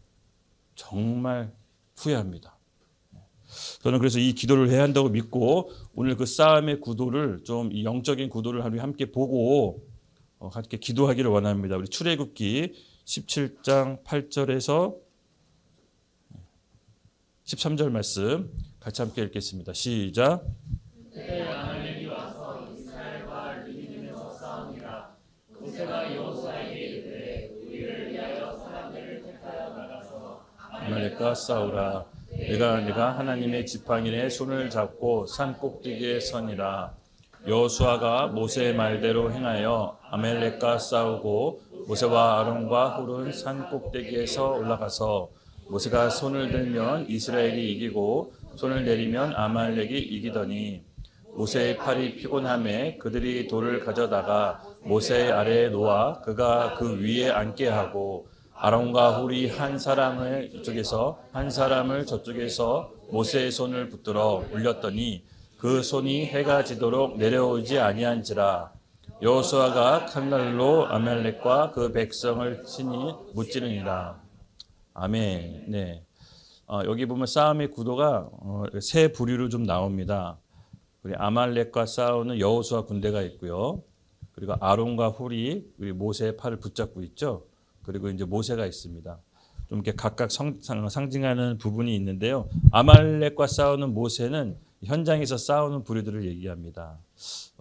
정말 후회합니다. 저는 그래서 이 기도를 해야 한다고 믿고 오늘 그 싸움의 구도를 좀 이 영적인 구도를 함께 보고 함께 기도하기를 원합니다. 우리 출애굽기 17장 8절에서 13절 말씀 같이 함께 읽겠습니다. 시작. 그때 아말렉이 와서 이스라엘과 르비딤에서 싸우니라. 모세가 여호수아에게 이르되 우리를 위하여 사람들을 택하여 나가서 아말렉과 싸우라. 내가 하나님의 지팡이에 손을 잡고 산 꼭대기에 서니라. 여호수아가 모세의 말대로 행하여 아말렉과 싸우고 모세와 아론과 훌은 산 꼭대기에서 올라가서 모세가 손을 들면 이스라엘이 이기고 손을 내리면 아말렉이 이기더니 모세의 팔이 피곤함에 그들이 돌을 가져다가 모세의 아래에 놓아 그가 그 위에 앉게 하고 아론과 훌이 한 사람을 이쪽에서 한 사람을 저쪽에서 모세의 손을 붙들어 올렸더니 그 손이 해가 지도록 내려오지 아니한지라. 여호수아가 칼날로 아말렉과 그 백성을 친히 무찌르니라. 아멘. 네. 여기 보면 싸움의 구도가 세 부류로 좀 나옵니다. 우리 아말렉과 싸우는 여호수아 군대가 있고요. 그리고 아론과 훌이 우리 모세의 팔을 붙잡고 있죠. 그리고 이제 모세가 있습니다. 좀 이렇게 각각 상징하는 부분이 있는데요. 아말렉과 싸우는 모세는 현장에서 싸우는 부류들을 얘기합니다.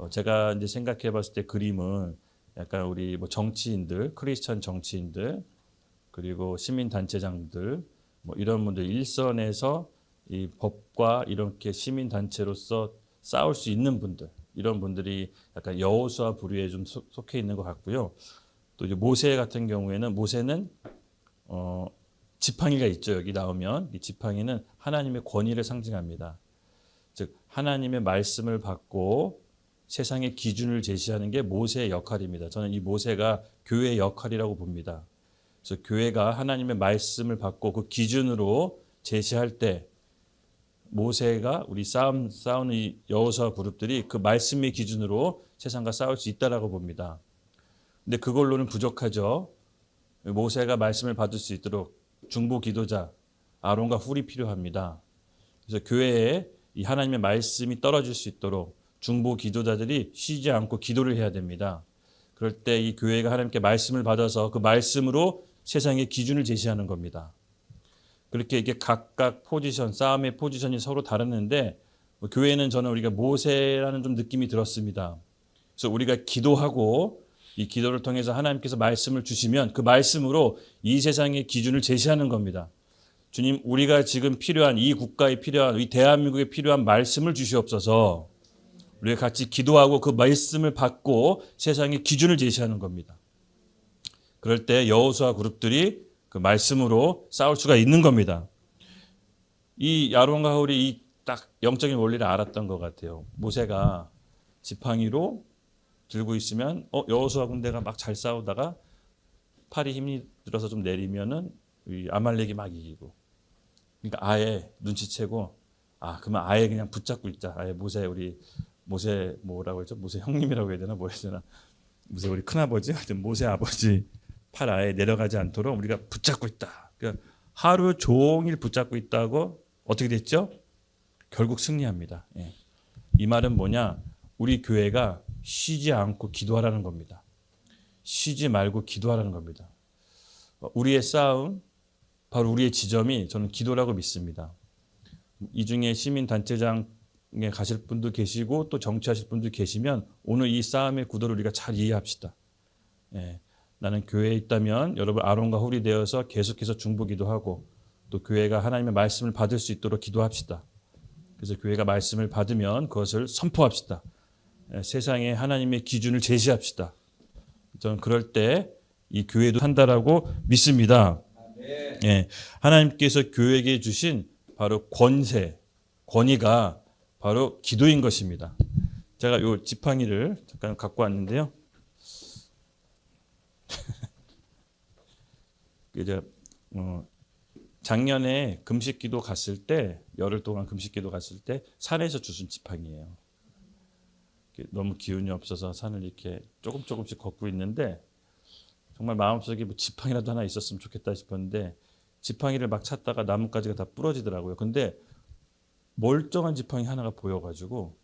제가 이제 생각해 봤을 때 그림은 약간 우리 뭐 정치인들, 크리스천 정치인들, 그리고 시민단체장들, 뭐 이런 분들 일선에서 이 법과 이렇게 시민단체로서 싸울 수 있는 분들, 이런 분들이 약간 여호수아 부류에 좀 속해 있는 것 같고요. 또 이제 모세 같은 경우에는 모세는 지팡이가 있죠. 여기 나오면 이 지팡이는 하나님의 권위를 상징합니다. 즉 하나님의 말씀을 받고 세상의 기준을 제시하는 게 모세의 역할입니다. 저는 이 모세가 교회의 역할이라고 봅니다. 그래서 교회가 하나님의 말씀을 받고 그 기준으로 제시할 때 모세가 우리 싸우는 이 여호수아 그룹들이 그 말씀의 기준으로 세상과 싸울 수 있다라고 봅니다. 근데 그걸로는 부족하죠. 모세가 말씀을 받을 수 있도록 중보 기도자 아론과 훌이 필요합니다. 그래서 교회에 이 하나님의 말씀이 떨어질 수 있도록 중보 기도자들이 쉬지 않고 기도를 해야 됩니다. 그럴 때 이 교회가 하나님께 말씀을 받아서 그 말씀으로 세상의 기준을 제시하는 겁니다. 그렇게 이게 각각 포지션, 싸움의 포지션이 서로 다르는데 교회는 저는 우리가 모세라는 좀 느낌이 들었습니다. 그래서 우리가 기도하고 이 기도를 통해서 하나님께서 말씀을 주시면 그 말씀으로 이 세상의 기준을 제시하는 겁니다. 주님, 우리가 지금 필요한 이 국가에 필요한 이 대한민국에 필요한 말씀을 주시옵소서. 우리가 같이 기도하고 그 말씀을 받고 세상의 기준을 제시하는 겁니다. 그럴 때 여호수아 그룹들이 그 말씀으로 싸울 수가 있는 겁니다. 이 아론과 훌이 이 딱 영적인 원리를 알았던 것 같아요. 모세가 지팡이로 들고 있으면 여호수아 군대가 막 잘 싸우다가 팔이 힘이 들어서 좀 내리면은 이 아말렉이 막 이기고. 그러니까 아예 눈치채고 그러면 아예 그냥 붙잡고 있자. 아예 모세 뭐라고 했죠? 모세 형님이라고 해야 되나 뭐 해야 되나? 모세 우리 큰아버지 하여튼 모세 아버지 팔 아예 내려가지 않도록 우리가 붙잡고 있다. 그러니까 하루 종일 붙잡고 있다고 어떻게 됐죠? 결국 승리합니다. 예. 이 말은 뭐냐? 우리 교회가 쉬지 않고 기도하라는 겁니다. 쉬지 말고 기도하라는 겁니다. 우리의 싸움, 바로 우리의 지점이 저는 기도라고 믿습니다. 이 중에 시민단체장에 가실 분도 계시고 또 정치하실 분도 계시면 오늘 이 싸움의 구도를 우리가 잘 이해합시다. 예. 나는 교회에 있다면 여러분 아론과 훌이 되어서 계속해서 중보기도하고 또 교회가 하나님의 말씀을 받을 수 있도록 기도합시다. 그래서 교회가 말씀을 받으면 그것을 선포합시다. 세상에 하나님의 기준을 제시합시다. 저는 그럴 때 이 교회도 한다라고 믿습니다. 예, 하나님께서 교회에게 주신 바로 권위가 바로 기도인 것입니다. 제가 이 지팡이를 잠깐 갖고 왔는데요. 이제 작년에 금식기도 갔을 때 열흘 동안 금식기도 갔을 때 산에서 주신 지팡이에요. 너무 기운이 없어서 산을 이렇게 조금씩 걷고 있는데 정말 마음속에 뭐 지팡이라도 하나 있었으면 좋겠다 싶었는데 지팡이를 막 찾다가 나뭇가지가 다 부러지더라고요. 근데 멀쩡한 지팡이 하나가 보여가지고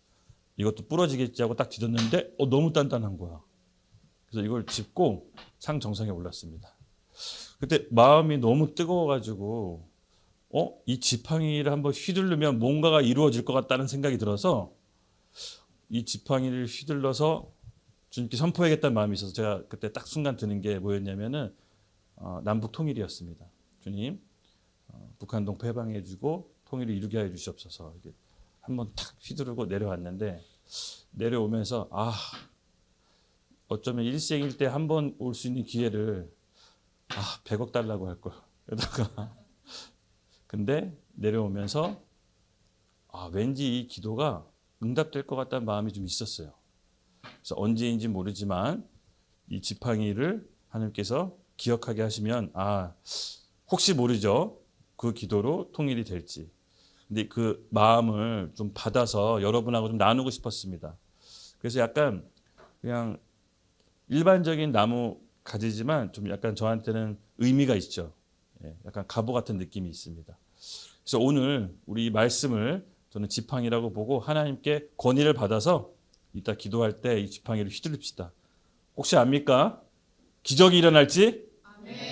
이것도 부러지겠지 하고 딱 뒤졌는데 너무 단단한 거야. 그래서 이걸 짚고 상 정상에 올랐습니다. 그때 마음이 너무 뜨거워가지고 이 지팡이를 한번 휘두르면 뭔가가 이루어질 것 같다는 생각이 들어서 이 지팡이를 휘둘러서 주님께 선포하겠다는 마음이 있어서 제가 그때 딱 순간 드는 게 뭐였냐면은 남북 통일이었습니다. 주님, 북한 동포 해방해주고 통일을 이루게 해 주시옵소서. 이렇게 한번 탁 휘두르고 내려왔는데 내려오면서 어쩌면 일생일 때 한 번 올 수 있는 기회를 100억 달라고 할 걸. 그러다가 근데 내려오면서 왠지 이 기도가 응답될 것 같다는 마음이 좀 있었어요. 그래서 언제인지 모르지만 이 지팡이를 하나님께서 기억하게 하시면 혹시 모르죠. 그 기도로 통일이 될지. 근데 그 마음을 좀 받아서 여러분하고 좀 나누고 싶었습니다. 그래서 약간 그냥 일반적인 나무 가지지만 좀 약간 저한테는 의미가 있죠. 약간 갑오 같은 느낌이 있습니다. 그래서 오늘 우리 말씀을 저는 지팡이라고 보고 하나님께 권위를 받아서 이따 기도할 때 이 지팡이를 휘두릅시다. 혹시 압니까? 기적이 일어날지?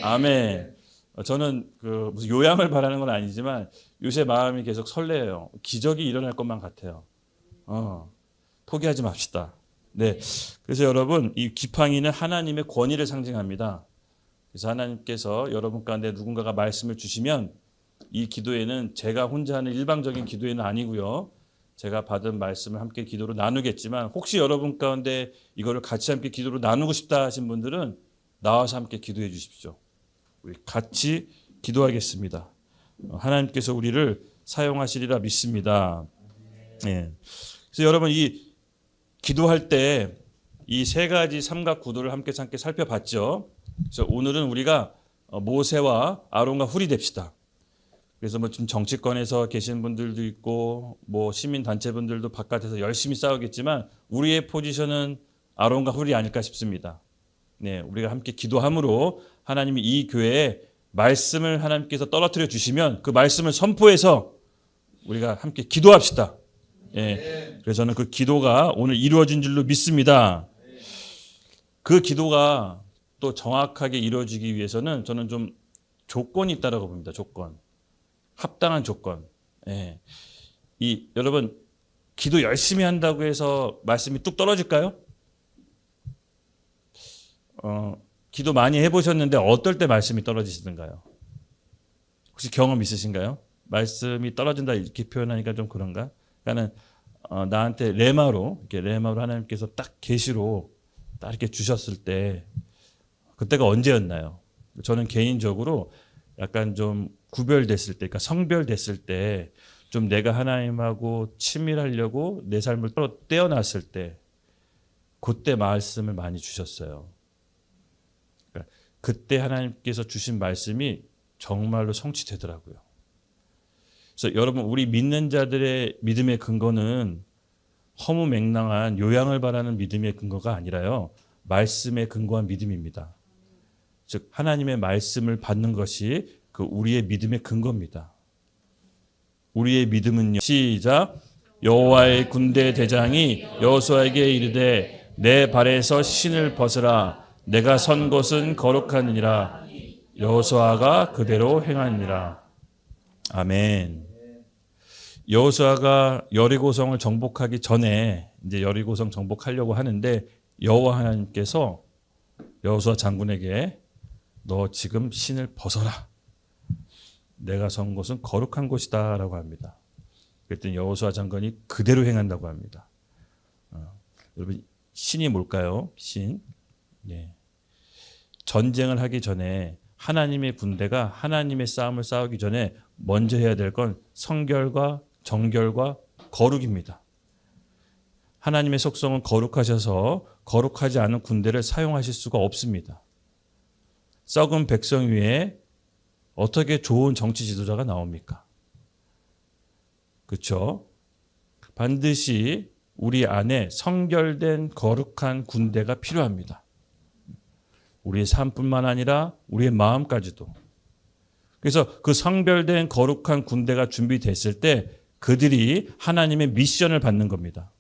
아멘. 저는 무슨 요양을 바라는 건 아니지만 요새 마음이 계속 설레요. 기적이 일어날 것만 같아요. 포기하지 맙시다. 네. 그래서 여러분 이 지팡이는 하나님의 권위를 상징합니다. 그래서 하나님께서 여러분 가운데 누군가가 말씀을 주시면 이 기도에는 제가 혼자 하는 일방적인 기도에는 아니고요. 제가 받은 말씀을 함께 기도로 나누겠지만 혹시 여러분 가운데 이거를 같이 함께 기도로 나누고 싶다 하신 분들은 나와서 함께 기도해 주십시오. 우리 같이 기도하겠습니다. 하나님께서 우리를 사용하시리라 믿습니다. 네. 그래서 여러분 이 기도할 때 이 세 가지 삼각 구도를 함께 살펴봤죠. 그래서 오늘은 우리가 모세와 아론과 훌이 됩시다. 그래서 뭐 지금 정치권에서 계신 분들도 있고 뭐 시민 단체 분들도 바깥에서 열심히 싸우겠지만 우리의 포지션은 아론과 훌이 아닐까 싶습니다. 네, 우리가 함께 기도함으로 하나님이 이 교회에 말씀을 하나님께서 떨어뜨려 주시면 그 말씀을 선포해서 우리가 함께 기도합시다. 예, 그래서 저는 그 기도가 오늘 이루어진 줄로 믿습니다. 그 기도가 또 정확하게 이루어지기 위해서는 저는 좀 조건이 있다라고 봅니다. 조건. 합당한 조건. 예. 여러분 기도 열심히 한다고 해서 말씀이 뚝 떨어질까요? 기도 많이 해보셨는데 어떨 때 말씀이 떨어지시던가요? 혹시 경험 있으신가요? 말씀이 떨어진다 이렇게 표현하니까 좀 그런가? 그러니까는 나한테 레마로 하나님께서 딱 계시로 딱 이렇게 주셨을 때 그때가 언제였나요? 저는 개인적으로 약간 좀 구별됐을 때, 그러니까 성별됐을 때 좀 내가 하나님하고 친밀하려고 내 삶을 떼어놨을 때 그때 말씀을 많이 주셨어요. 그러니까 그때 하나님께서 주신 말씀이 정말로 성취되더라고요. 그래서 여러분 우리 믿는 자들의 믿음의 근거는 허무맹랑한 요양을 바라는 믿음의 근거가 아니라요. 말씀에 근거한 믿음입니다. 즉 하나님의 말씀을 받는 것이 그 우리의 믿음의 근거입니다. 우리의 믿음은요. 시작. 여호와의 군대 대장이 여호수아에게 이르되 내 발에서 신을 벗으라. 내가 선 곳은 거룩하니라. 여호수아가 그대로 행하니라. 아멘. 여호수아가 여리고성을 정복하기 전에 이제 여리고성 정복하려고 하는데 여호와 하나님께서 여호수아 장군에게 너 지금 신을 벗어라. 내가 선 곳은 거룩한 곳이다라고 합니다. 그랬더니 여호수아 장군이 그대로 행한다고 합니다. 여러분 신이 뭘까요? 신. 예. 전쟁을 하기 전에 하나님의 군대가 하나님의 싸움을 싸우기 전에 먼저 해야 될 건 성결과 정결과 거룩입니다. 하나님의 속성은 거룩하셔서 거룩하지 않은 군대를 사용하실 수가 없습니다. 썩은 백성 위에 어떻게 좋은 정치 지도자가 나옵니까? 그렇죠? 반드시 우리 안에 성결된 거룩한 군대가 필요합니다. 우리의 삶뿐만 아니라 우리의 마음까지도. 그래서 그 성별된 거룩한 군대가 준비됐을 때 그들이 하나님의 미션을 받는 겁니다.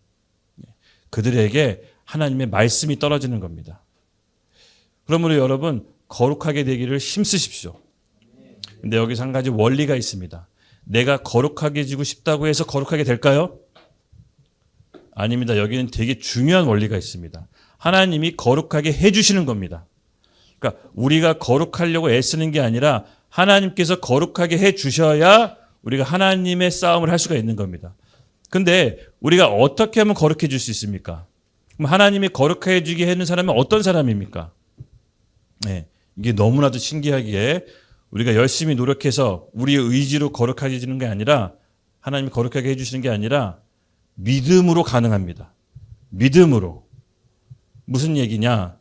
그들에게 하나님의 말씀이 떨어지는 겁니다. 그러므로 여러분 거룩하게 되기를 힘쓰십시오. 근데 여기서 한 가지 원리가 있습니다. 내가 거룩하게 지고 싶다고 해서 거룩하게 될까요? 아닙니다. 여기는 되게 중요한 원리가 있습니다. 하나님이 거룩하게 해주시는 겁니다. 그러니까 우리가 거룩하려고 애쓰는 게 아니라 하나님께서 거룩하게 해주셔야 우리가 하나님의 싸움을 할 수가 있는 겁니다. 근데 우리가 어떻게 하면 거룩해 줄 수 있습니까? 그럼 하나님이 거룩해 주게 해는 사람은 어떤 사람입니까? 네, 이게 너무나도 신기하기에 우리가 열심히 노력해서 우리의 의지로 거룩해지는 게 아니라 하나님이 거룩하게 해주시는 게 아니라 믿음으로 가능합니다. 믿음으로. 무슨 얘기냐?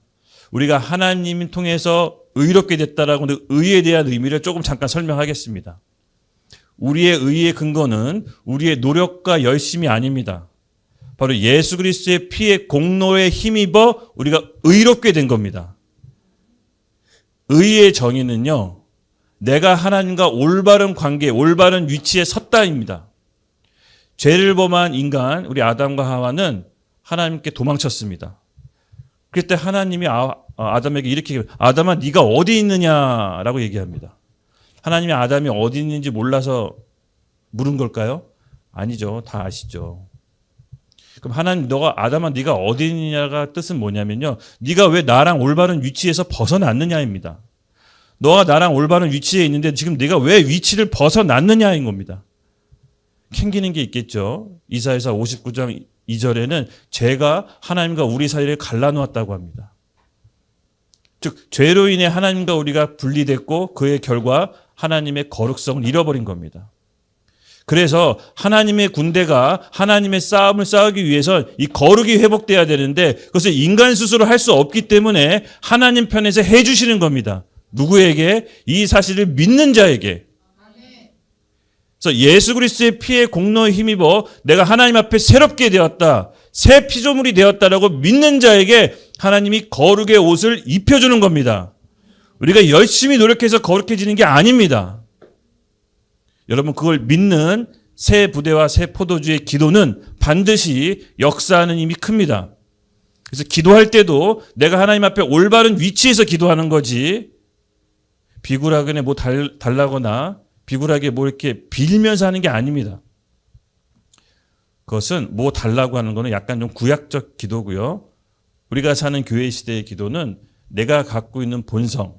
우리가 하나님 통해서 의롭게 됐다라고 의에 대한 의미를 조금 잠깐 설명하겠습니다. 우리의 의의 근거는 우리의 노력과 열심이 아닙니다. 바로 예수 그리스도의 피의 공로에 힘입어 우리가 의롭게 된 겁니다. 의의 정의는요. 내가 하나님과 올바른 관계, 올바른 위치에 섰다입니다. 죄를 범한 인간, 우리 아담과 하와는 하나님께 도망쳤습니다. 그때 하나님이 아담에게 이렇게 얘기합니다. 아담아 네가 어디 있느냐라고 얘기합니다. 하나님이 아담이 어디 있는지 몰라서 물은 걸까요? 아니죠. 다 아시죠. 그럼 하나님 아담아 네가 어디 있느냐가 뜻은 뭐냐면요. 네가 왜 나랑 올바른 위치에서 벗어났느냐입니다. 너가 나랑 올바른 위치에 있는데 지금 네가 왜 위치를 벗어났느냐인 겁니다. 캥기는 게 있겠죠. 이사야서 59장 2절에는 죄가 하나님과 우리 사이를 갈라놓았다고 합니다. 즉 죄로 인해 하나님과 우리가 분리됐고 그의 결과 하나님의 거룩성을 잃어버린 겁니다. 그래서 하나님의 군대가 하나님의 싸움을 싸우기 위해서 이 거룩이 회복돼야 되는데 그것을 인간 스스로 할 수 없기 때문에 하나님 편에서 해주시는 겁니다. 누구에게? 이 사실을 믿는 자에게. 그래서 예수 그리스도의 피의 공로에 힘입어 내가 하나님 앞에 새롭게 되었다. 새 피조물이 되었다라고 믿는 자에게 하나님이 거룩의 옷을 입혀주는 겁니다. 우리가 열심히 노력해서 거룩해지는 게 아닙니다. 여러분 그걸 믿는 새 부대와 새 포도주의 기도는 반드시 역사하는 힘이 큽니다. 그래서 기도할 때도 내가 하나님 앞에 올바른 위치에서 기도하는 거지 비굴하게 뭐 달라거나 비굴하게 뭐 이렇게 빌면서 하는 게 아닙니다. 그것은 뭐 달라고 하는 거는 약간 좀 구약적 기도고요. 우리가 사는 교회 시대의 기도는 내가 갖고 있는 본성,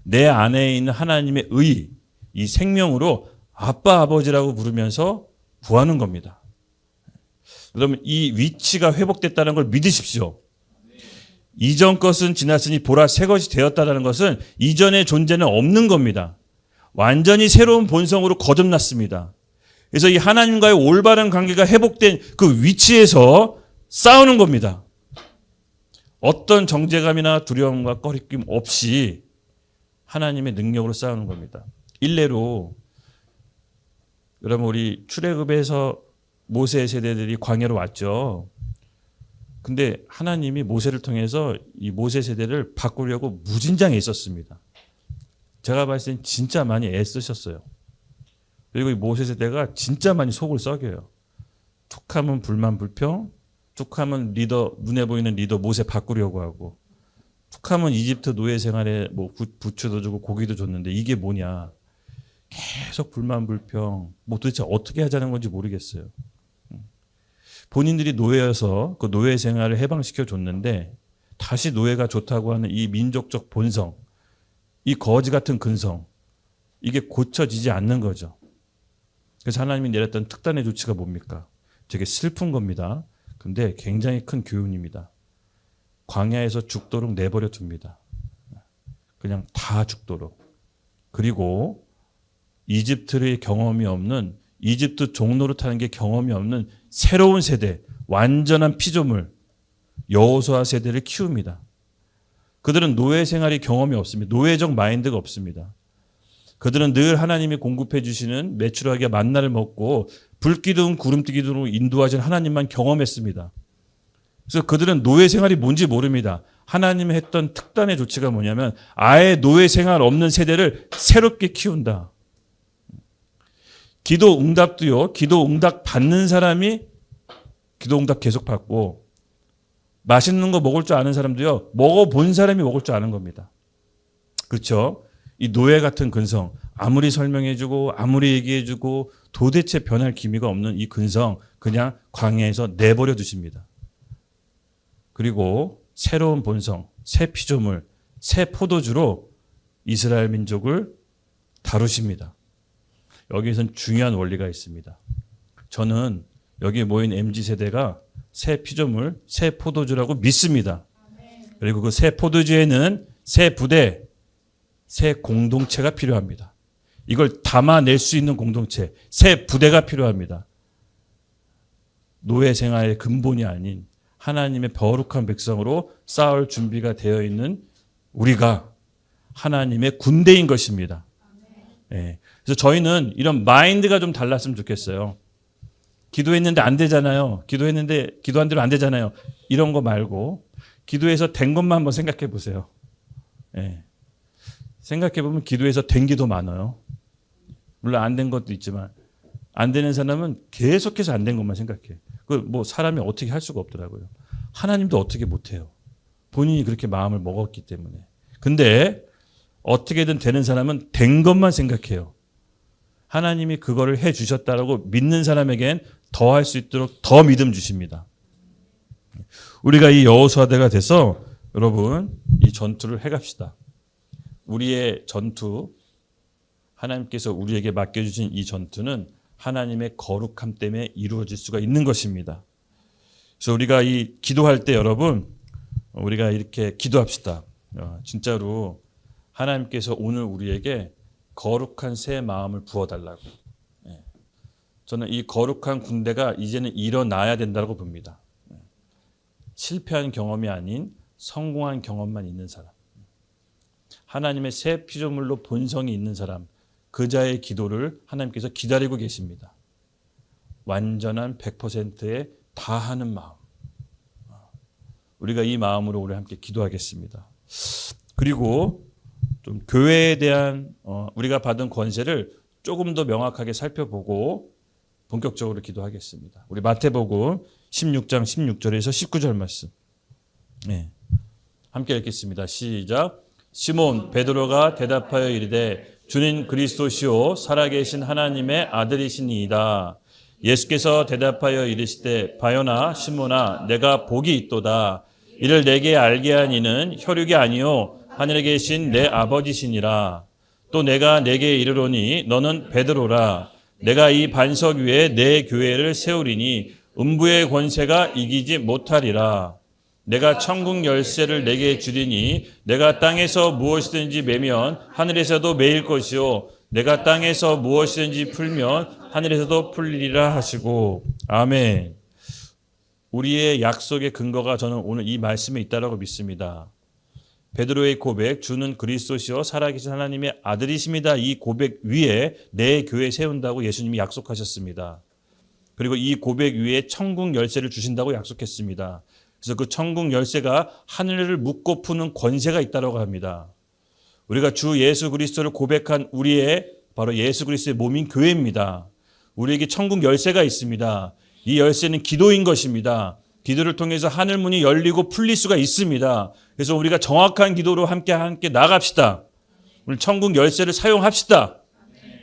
내 안에 있는 하나님의 의, 이 생명으로 아빠 아버지라고 부르면서 구하는 겁니다. 그러면 이 위치가 회복됐다는 걸 믿으십시오. 이전 것은 지났으니 보라 새 것이 되었다는 것은 이전의 존재는 없는 겁니다. 완전히 새로운 본성으로 거듭났습니다. 그래서 이 하나님과의 올바른 관계가 회복된 그 위치에서 싸우는 겁니다. 어떤 정죄감이나 두려움과 꺼리낌 없이 하나님의 능력으로 싸우는 겁니다. 일례로 여러분 우리 출애굽에서 모세 세대들이 광야로 왔죠. 근데 하나님이 모세를 통해서 이 모세 세대를 바꾸려고 무진장에 있었습니다. 제가 봤을 땐 진짜 많이 애쓰셨어요. 그리고 이 모세 세대가 진짜 많이 속을 썩여요. 툭하면 불만 불평, 툭하면 리더, 눈에 보이는 리더 모세 바꾸려고 하고, 툭하면 이집트 노예 생활에 뭐 부추도 주고 고기도 줬는데 이게 뭐냐. 계속 불만 불평, 뭐 도대체 어떻게 하자는 건지 모르겠어요. 본인들이 노예여서 그 노예 생활을 해방시켜 줬는데 다시 노예가 좋다고 하는 이 민족적 본성, 이 거지 같은 근성, 이게 고쳐지지 않는 거죠. 그래서 하나님이 내렸던 특단의 조치가 뭡니까? 되게 슬픈 겁니다. 근데 굉장히 큰 교훈입니다. 광야에서 죽도록 내버려 둡니다. 그냥 다 죽도록. 그리고 이집트의 경험이 없는, 이집트 종노릇하는 게 경험이 없는 새로운 세대, 완전한 피조물, 여호수아 세대를 키웁니다. 그들은 노예 생활이 경험이 없습니다. 노예적 마인드가 없습니다. 그들은 늘 하나님이 공급해 주시는 매출하게 만나를 먹고 불기둥 구름기둥으로 인도하신 하나님만 경험했습니다. 그래서 그들은 노예 생활이 뭔지 모릅니다. 하나님이 했던 특단의 조치가 뭐냐면 아예 노예 생활 없는 세대를 새롭게 키운다. 기도 응답도요. 기도 응답 받는 사람이 기도 응답 계속 받고 맛있는 거 먹을 줄 아는 사람도요. 먹어본 사람이 먹을 줄 아는 겁니다. 그렇죠? 이 노예 같은 근성 아무리 설명해주고 아무리 얘기해주고 도대체 변할 기미가 없는 이 근성 그냥 광야에서 내버려 두십니다. 그리고 새로운 본성, 새 피조물, 새 포도주로 이스라엘 민족을 다루십니다. 여기에선 중요한 원리가 있습니다. 저는 여기 모인 MZ세대가 새 피조물, 새 포도주라고 믿습니다. 그리고 그 새 포도주에는 새 부대, 새 공동체가 필요합니다. 이걸 담아낼 수 있는 공동체, 새 부대가 필요합니다. 노예 생활의 근본이 아닌 하나님의 거룩한 백성으로 싸울 준비가 되어 있는 우리가 하나님의 군대인 것입니다. 네. 그래서 저희는 이런 마인드가 좀 달랐으면 좋겠어요. 기도했는데 안 되잖아요. 기도했는데 기도한 대로 안 되잖아요. 이런 거 말고 기도해서 된 것만 한번 생각해 보세요. 네. 생각해 보면 기도해서 된 기도 많아요. 물론 안 된 것도 있지만 안 되는 사람은 계속해서 안 된 것만 생각해. 그 뭐 사람이 어떻게 할 수가 없더라고요. 하나님도 어떻게 못해요. 본인이 그렇게 마음을 먹었기 때문에. 근데 어떻게든 되는 사람은 된 것만 생각해요. 하나님이 그거를 해 주셨다라고 믿는 사람에겐 더 할 수 있도록 더 믿음 주십니다. 우리가 이 여호수아대가 돼서 여러분 이 전투를 해갑시다. 우리의 전투, 하나님께서 우리에게 맡겨주신 이 전투는 하나님의 거룩함 때문에 이루어질 수가 있는 것입니다. 그래서 우리가 이 기도할 때 여러분 우리가 이렇게 기도합시다. 진짜로 하나님께서 오늘 우리에게 거룩한 새 마음을 부어달라고. 저는 이 거룩한 군대가 이제는 일어나야 된다고 봅니다. 실패한 경험이 아닌 성공한 경험만 있는 사람. 하나님의 새 피조물로 본성이 있는 사람. 그 자의 기도를 하나님께서 기다리고 계십니다. 완전한 100%의 다하는 마음. 우리가 이 마음으로 우리 함께 기도하겠습니다. 그리고 좀 교회에 대한 우리가 받은 권세를 조금 더 명확하게 살펴보고 본격적으로 기도하겠습니다. 우리 마태복음 16장 16절에서 19절 말씀. 네. 함께 읽겠습니다. 시작. 시몬 베드로가 대답하여 이르되 주는 그리스도시요 살아계신 하나님의 아들이시니이다. 예수께서 대답하여 이르시되 바요나 시몬아 내가 복이 있도다. 이를 내게 알게 한 이는 혈육이 아니요 하늘에 계신 내 아버지시니라. 또 내가 내게 이르노니 너는 베드로라. 내가 이 반석 위에 내 교회를 세우리니 음부의 권세가 이기지 못하리라. 내가 천국 열쇠를 내게 주리니 내가 땅에서 무엇이든지 매면 하늘에서도 매일 것이요 내가 땅에서 무엇이든지 풀면 하늘에서도 풀리리라 하시고. 아멘. 우리의 약속의 근거가 저는 오늘 이 말씀에 있다라고 믿습니다. 베드로의 고백, 주는 그리스도시요 살아계신 하나님의 아들이십니다. 이 고백 위에 내 교회 세운다고 예수님이 약속하셨습니다. 그리고 이 고백 위에 천국 열쇠를 주신다고 약속했습니다. 그래서 그 천국 열쇠가 하늘을 묶고 푸는 권세가 있다고 합니다. 우리가 주 예수 그리스도를 고백한 우리의 바로 예수 그리스도의 몸인 교회입니다. 우리에게 천국 열쇠가 있습니다. 이 열쇠는 기도인 것입니다. 기도를 통해서 하늘 문이 열리고 풀릴 수가 있습니다. 그래서 우리가 정확한 기도로 함께 나갑시다. 우리 천국 열쇠를 사용합시다.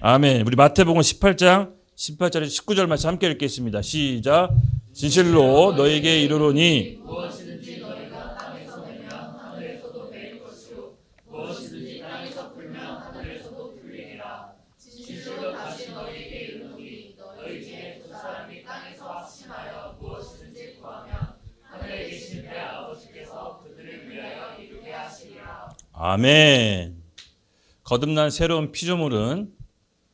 아멘. 우리 마태복음 18장 18절에서 19절 말씀 함께 읽겠습니다. 시작. 진실로 너에게 이르노니 무엇이든지 너희가 땅에서 내면 하늘에서도 내릴 것이요 무엇이든지 땅에서 풀면 하늘에서도 풀리리라. 진실로 다시 너희에게 이르노니 너희 중에 두 사람이 땅에서 합심하여 무엇이든지 구하면 하늘에 계신 내 아버지께서 그들을 위하여 이루게 하시리라. 아멘. 거듭난 새로운 피조물은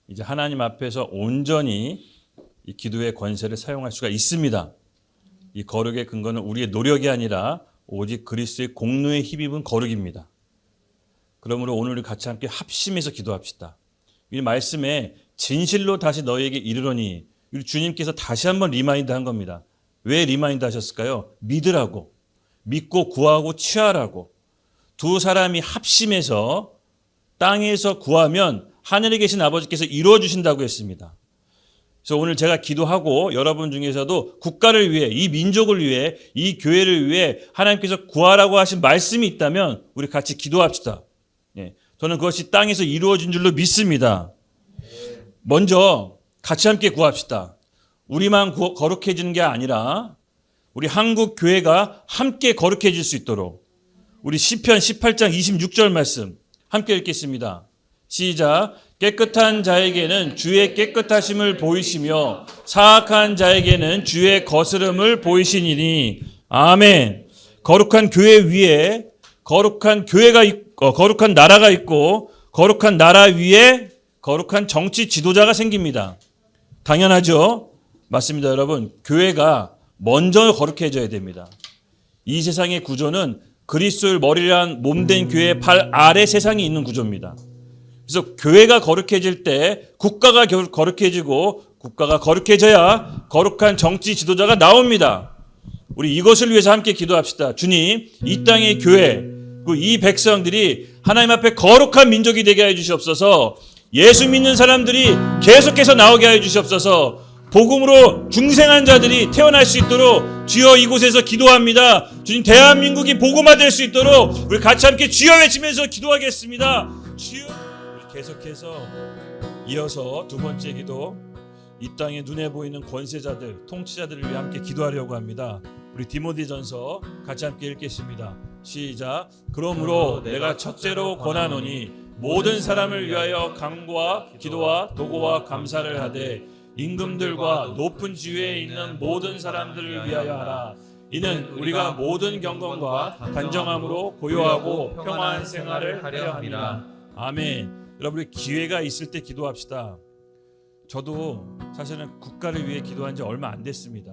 이제 하나님 앞에서 온전히 이 기도의 권세를 사용할 수가 있습니다. 이 거룩의 근거는 우리의 노력이 아니라 오직 그리스도의 공로에 힘입은 거룩입니다. 그러므로 오늘 우리 같이 함께 합심해서 기도합시다. 이 말씀에 진실로 다시 너희에게 이르노니 우리 주님께서 다시 한번 리마인드 한 겁니다. 왜 리마인드 하셨을까요? 믿으라고, 믿고 구하고 취하라고. 두 사람이 합심해서 땅에서 구하면 하늘에 계신 아버지께서 이루어 주신다고 했습니다. 그래서 오늘 제가 기도하고 여러분 중에서도 국가를 위해, 이 민족을 위해, 이 교회를 위해 하나님께서 구하라고 하신 말씀이 있다면 우리 같이 기도합시다. 예, 저는 그것이 땅에서 이루어진 줄로 믿습니다. 먼저 같이 함께 구합시다. 우리만 거룩해지는 게 아니라 우리 한국 교회가 함께 거룩해질 수 있도록 우리 시편 18장 26절 말씀 함께 읽겠습니다. 시작. 깨끗한 자에게는 주의 깨끗하심을 보이시며 사악한 자에게는 주의 거스름을 보이시니니. 아멘. 거룩한 교회 위에 거룩한 교회가 있고 거룩한 나라가 있고 거룩한 나라 위에 거룩한 정치 지도자가 생깁니다. 당연하죠. 맞습니다, 여러분. 교회가 먼저 거룩해져야 됩니다. 이 세상의 구조는 그리스도를 머리를 한 몸된 교회의 발 아래 세상이 있는 구조입니다. 그래서 교회가 거룩해질 때 국가가 거룩해지고 국가가 거룩해져야 거룩한 정치 지도자가 나옵니다. 우리 이것을 위해서 함께 기도합시다. 주님, 이 땅의 교회, 이 백성들이 하나님 앞에 거룩한 민족이 되게 해 주시옵소서. 예수 믿는 사람들이 계속해서 나오게 해 주시옵소서. 복음으로 중생한 자들이 태어날 수 있도록 주여 이곳에서 기도합니다. 주님, 대한민국이 복음화될 수 있도록 우리 같이 함께 주여 외치면서 기도하겠습니다. 주여. 우리 계속해서 이어서 두 번째 기도, 이 땅에 눈에 보이는 권세자들, 통치자들을 위해 함께 기도하려고 합니다. 우리 디모데전서 같이 함께 읽겠습니다. 시작. 그러므로 내가 첫째로 권하노니 모든 사람을 위하여 간구와 기도와 도구와 감사를 하되 임금들과 높은 지위에 있는 모든 사람들을 위하여 하라. 이는 우리가 모든 경건과 단정함으로 고요하고 평화한 생활을 하려 함이라. 아멘. 여러분, 우리 기회가 있을 때 기도합시다. 저도 사실은 국가를 위해 기도한 지 얼마 안 됐습니다.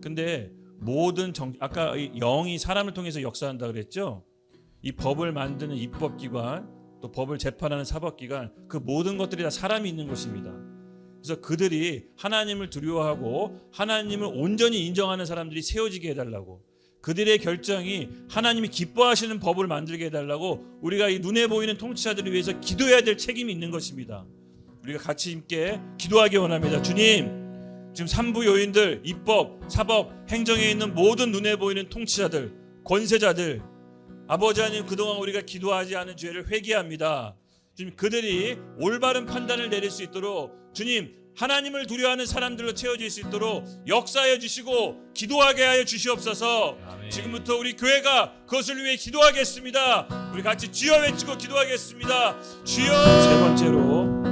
근데 모든 아까 영이 사람을 통해서 역사한다 그랬죠? 이 법을 만드는 입법기관, 또 법을 재판하는 사법기관, 그 모든 것들이 다 사람이 있는 것입니다. 그래서 그들이 하나님을 두려워하고 하나님을 온전히 인정하는 사람들이 세워지게 해달라고, 그들의 결정이 하나님이 기뻐하시는 법을 만들게 해달라고 우리가 이 눈에 보이는 통치자들을 위해서 기도해야 될 책임이 있는 것입니다. 우리가 같이 함께 기도하기 원합니다. 주님, 지금 삼부 요인들, 입법, 사법, 행정에 있는 모든 눈에 보이는 통치자들, 권세자들, 아버지 하나님, 그동안 우리가 기도하지 않은 죄를 회개합니다. 주님 그들이 올바른 판단을 내릴 수 있도록 주님 하나님을 두려워하는 사람들로 채워질 수 있도록 역사하여 주시고 기도하게 하여 주시옵소서. 아멘. 지금부터 우리 교회가 그것을 위해 기도하겠습니다. 우리 같이 주여 외치고 기도하겠습니다. 주여. 세 번째로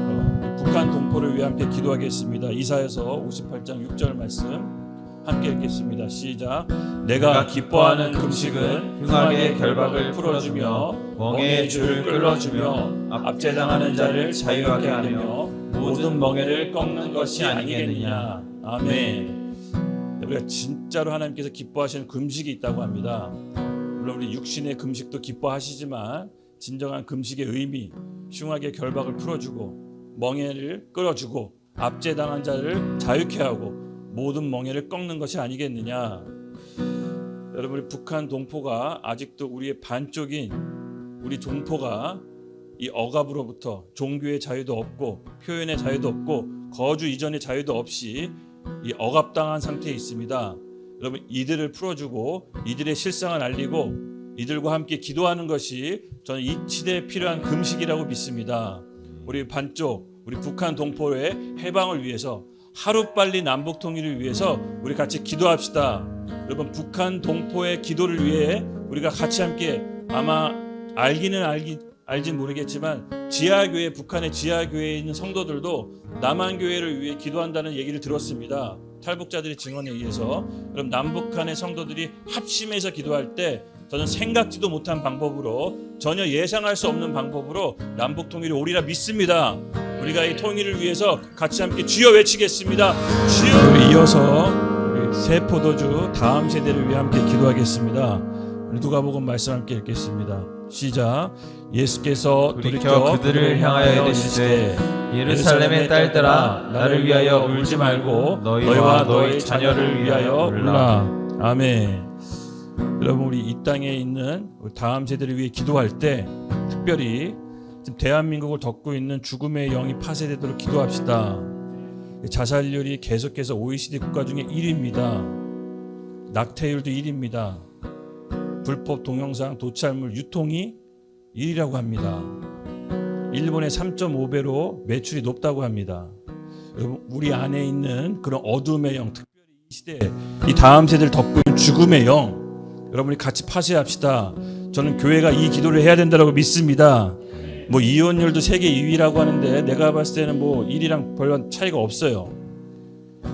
북한 동포를 위해 함께 기도하겠습니다. 이사야서 58장 6절 말씀 함께 읽겠습니다. 시작. 내가 기뻐하는 금식은 흉악의 결박을 풀어주며 멍에의 줄을 끌어주며 압제당하는 자를 자유하게 하며 모든 멍에를 꺾는 것이 아니겠느냐. 아멘. 우리가 진짜로 하나님께서 기뻐하시는 금식이 있다고 합니다. 물론 우리 육신의 금식도 기뻐하시지만 진정한 금식의 의미, 흉악의 결박을 풀어주고 멍에를 끌어주고 압제당한 자를 자유케 하고 모든 멍에를 꺾는 것이 아니겠느냐. 여러분, 우리 북한 동포가 아직도 우리의 반쪽인 우리 동포가 이 억압으로부터 종교의 자유도 없고 표현의 자유도 없고 거주 이전의 자유도 없이 이 억압당한 상태에 있습니다. 여러분, 이들을 풀어주고 이들의 실상을 알리고 이들과 함께 기도하는 것이 저는 이 시대에 필요한 금식이라고 믿습니다. 우리 반쪽, 우리 북한 동포의 해방을 위해서 하루빨리 남북 통일을 위해서 우리 같이 기도합시다. 여러분, 북한 동포의 기도를 위해 우리가 같이 함께 아마 알진 모르겠지만 지하교회, 북한의 지하교회에 있는 성도들도 남한교회를 위해 기도한다는 얘기를 들었습니다. 탈북자들의 증언에 의해서. 그럼 남북한의 성도들이 합심해서 기도할 때 저는 생각지도 못한 방법으로, 전혀 예상할 수 없는 방법으로 남북 통일이 오리라 믿습니다. 우리가 이 통일을 위해서 같이 함께 주여 외치겠습니다. 주여. 우리 이어서 우리 새 포도주 다음 세대를 위해 함께 기도하겠습니다. 누가복음 말씀 함께 읽겠습니다. 시작. 예수께서 돌이켜 그들을 향하여 이르시되 예루살렘의 딸들아 나를 위하여 울지 말고 너희와 너희 자녀를 위하여 울라. 아멘. 여러분, 우리 이 땅에 있는 우리 다음 세대를 위해 기도할 때 특별히 지금 대한민국을 덮고 있는 죽음의 영이 파쇄되도록 기도합시다. 자살률이 계속해서 OECD 국가 중에 1위입니다. 낙태율도 1위입니다. 불법 동영상 도찰물 유통이 1위라고 합니다. 일본의 3.5배로 매출이 높다고 합니다. 여러분, 우리 안에 있는 그런 어둠의 영, 특별히 이 시대, 이 다음 세대를 덮고 있는 죽음의 영, 여러분이 같이 파쇄합시다. 저는 교회가 이 기도를 해야 된다고 믿습니다. 뭐 이혼율도 세계 2위라고 하는데 내가 봤을 때는 뭐 1위랑 별로 차이가 없어요.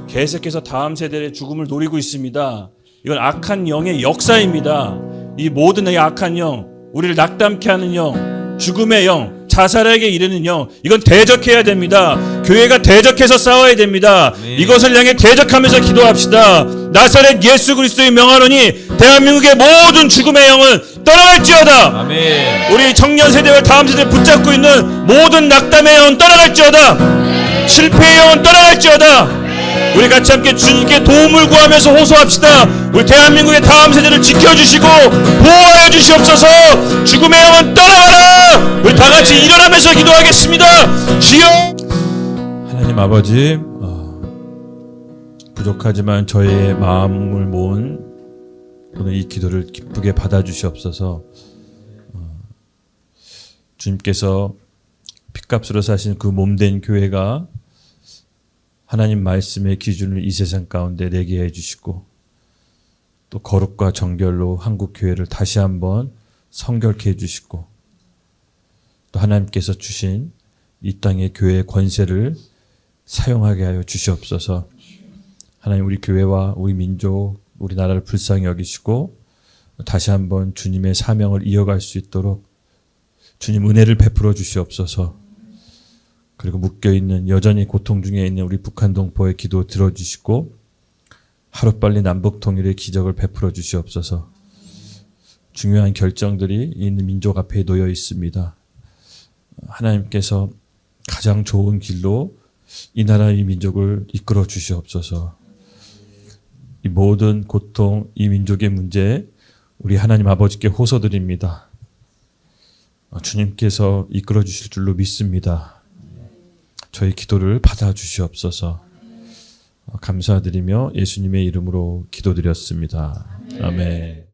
계속해서 다음 세대의 죽음을 노리고 있습니다. 이건 악한 영의 역사입니다. 이 모든 이 악한 영, 우리를 낙담케 하는 영, 죽음의 영, 자살에게 이르는 영, 이건 대적해야 됩니다. 교회가 대적해서 싸워야 됩니다. 이것을 향해 대적하면서 기도합시다. 나사렛 예수 그리스도의 명하노니 대한민국의 모든 죽음의 영은 떠나갈지어다. 아멘. 우리 청년 세대와 다음 세대를 붙잡고 있는 모든 낙담의 영은 떠나갈지어다. 실패의 영은 떠나갈지어다. 우리 같이 함께 주님께 도움을 구하면서 호소합시다. 우리 대한민국의 다음 세대를 지켜주시고 보호하여 주시옵소서. 죽음의 영은 떠나가라. 우리 다 같이 일어나면서 기도하겠습니다. 주여. 하나님 아버지, 부족하지만 저의 마음을 모은 오늘 이 기도를 기쁘게 받아주시옵소서. 주님께서 핏값으로 사신 그 몸된 교회가 하나님 말씀의 기준을 이 세상 가운데 내게 해주시고 또 거룩과 정결로 한국 교회를 다시 한번 성결케 해주시고 또 하나님께서 주신 이 땅의 교회의 권세를 사용하게 하여 주시옵소서. 하나님, 우리 교회와 우리 민족, 우리나라를 불쌍히 여기시고 다시 한번 주님의 사명을 이어갈 수 있도록 주님 은혜를 베풀어 주시옵소서. 그리고 묶여있는, 여전히 고통 중에 있는 우리 북한 동포의 기도 들어주시고 하루빨리 남북 통일의 기적을 베풀어 주시옵소서. 중요한 결정들이 있는 민족 앞에 놓여 있습니다. 하나님께서 가장 좋은 길로 이 나라 이 민족을 이끌어 주시옵소서. 이 모든 고통, 이 민족의 문제 우리 하나님 아버지께 호소드립니다. 주님께서 이끌어 주실 줄로 믿습니다. 저희 기도를 받아주시옵소서. 감사드리며 예수님의 이름으로 기도드렸습니다. 아멘.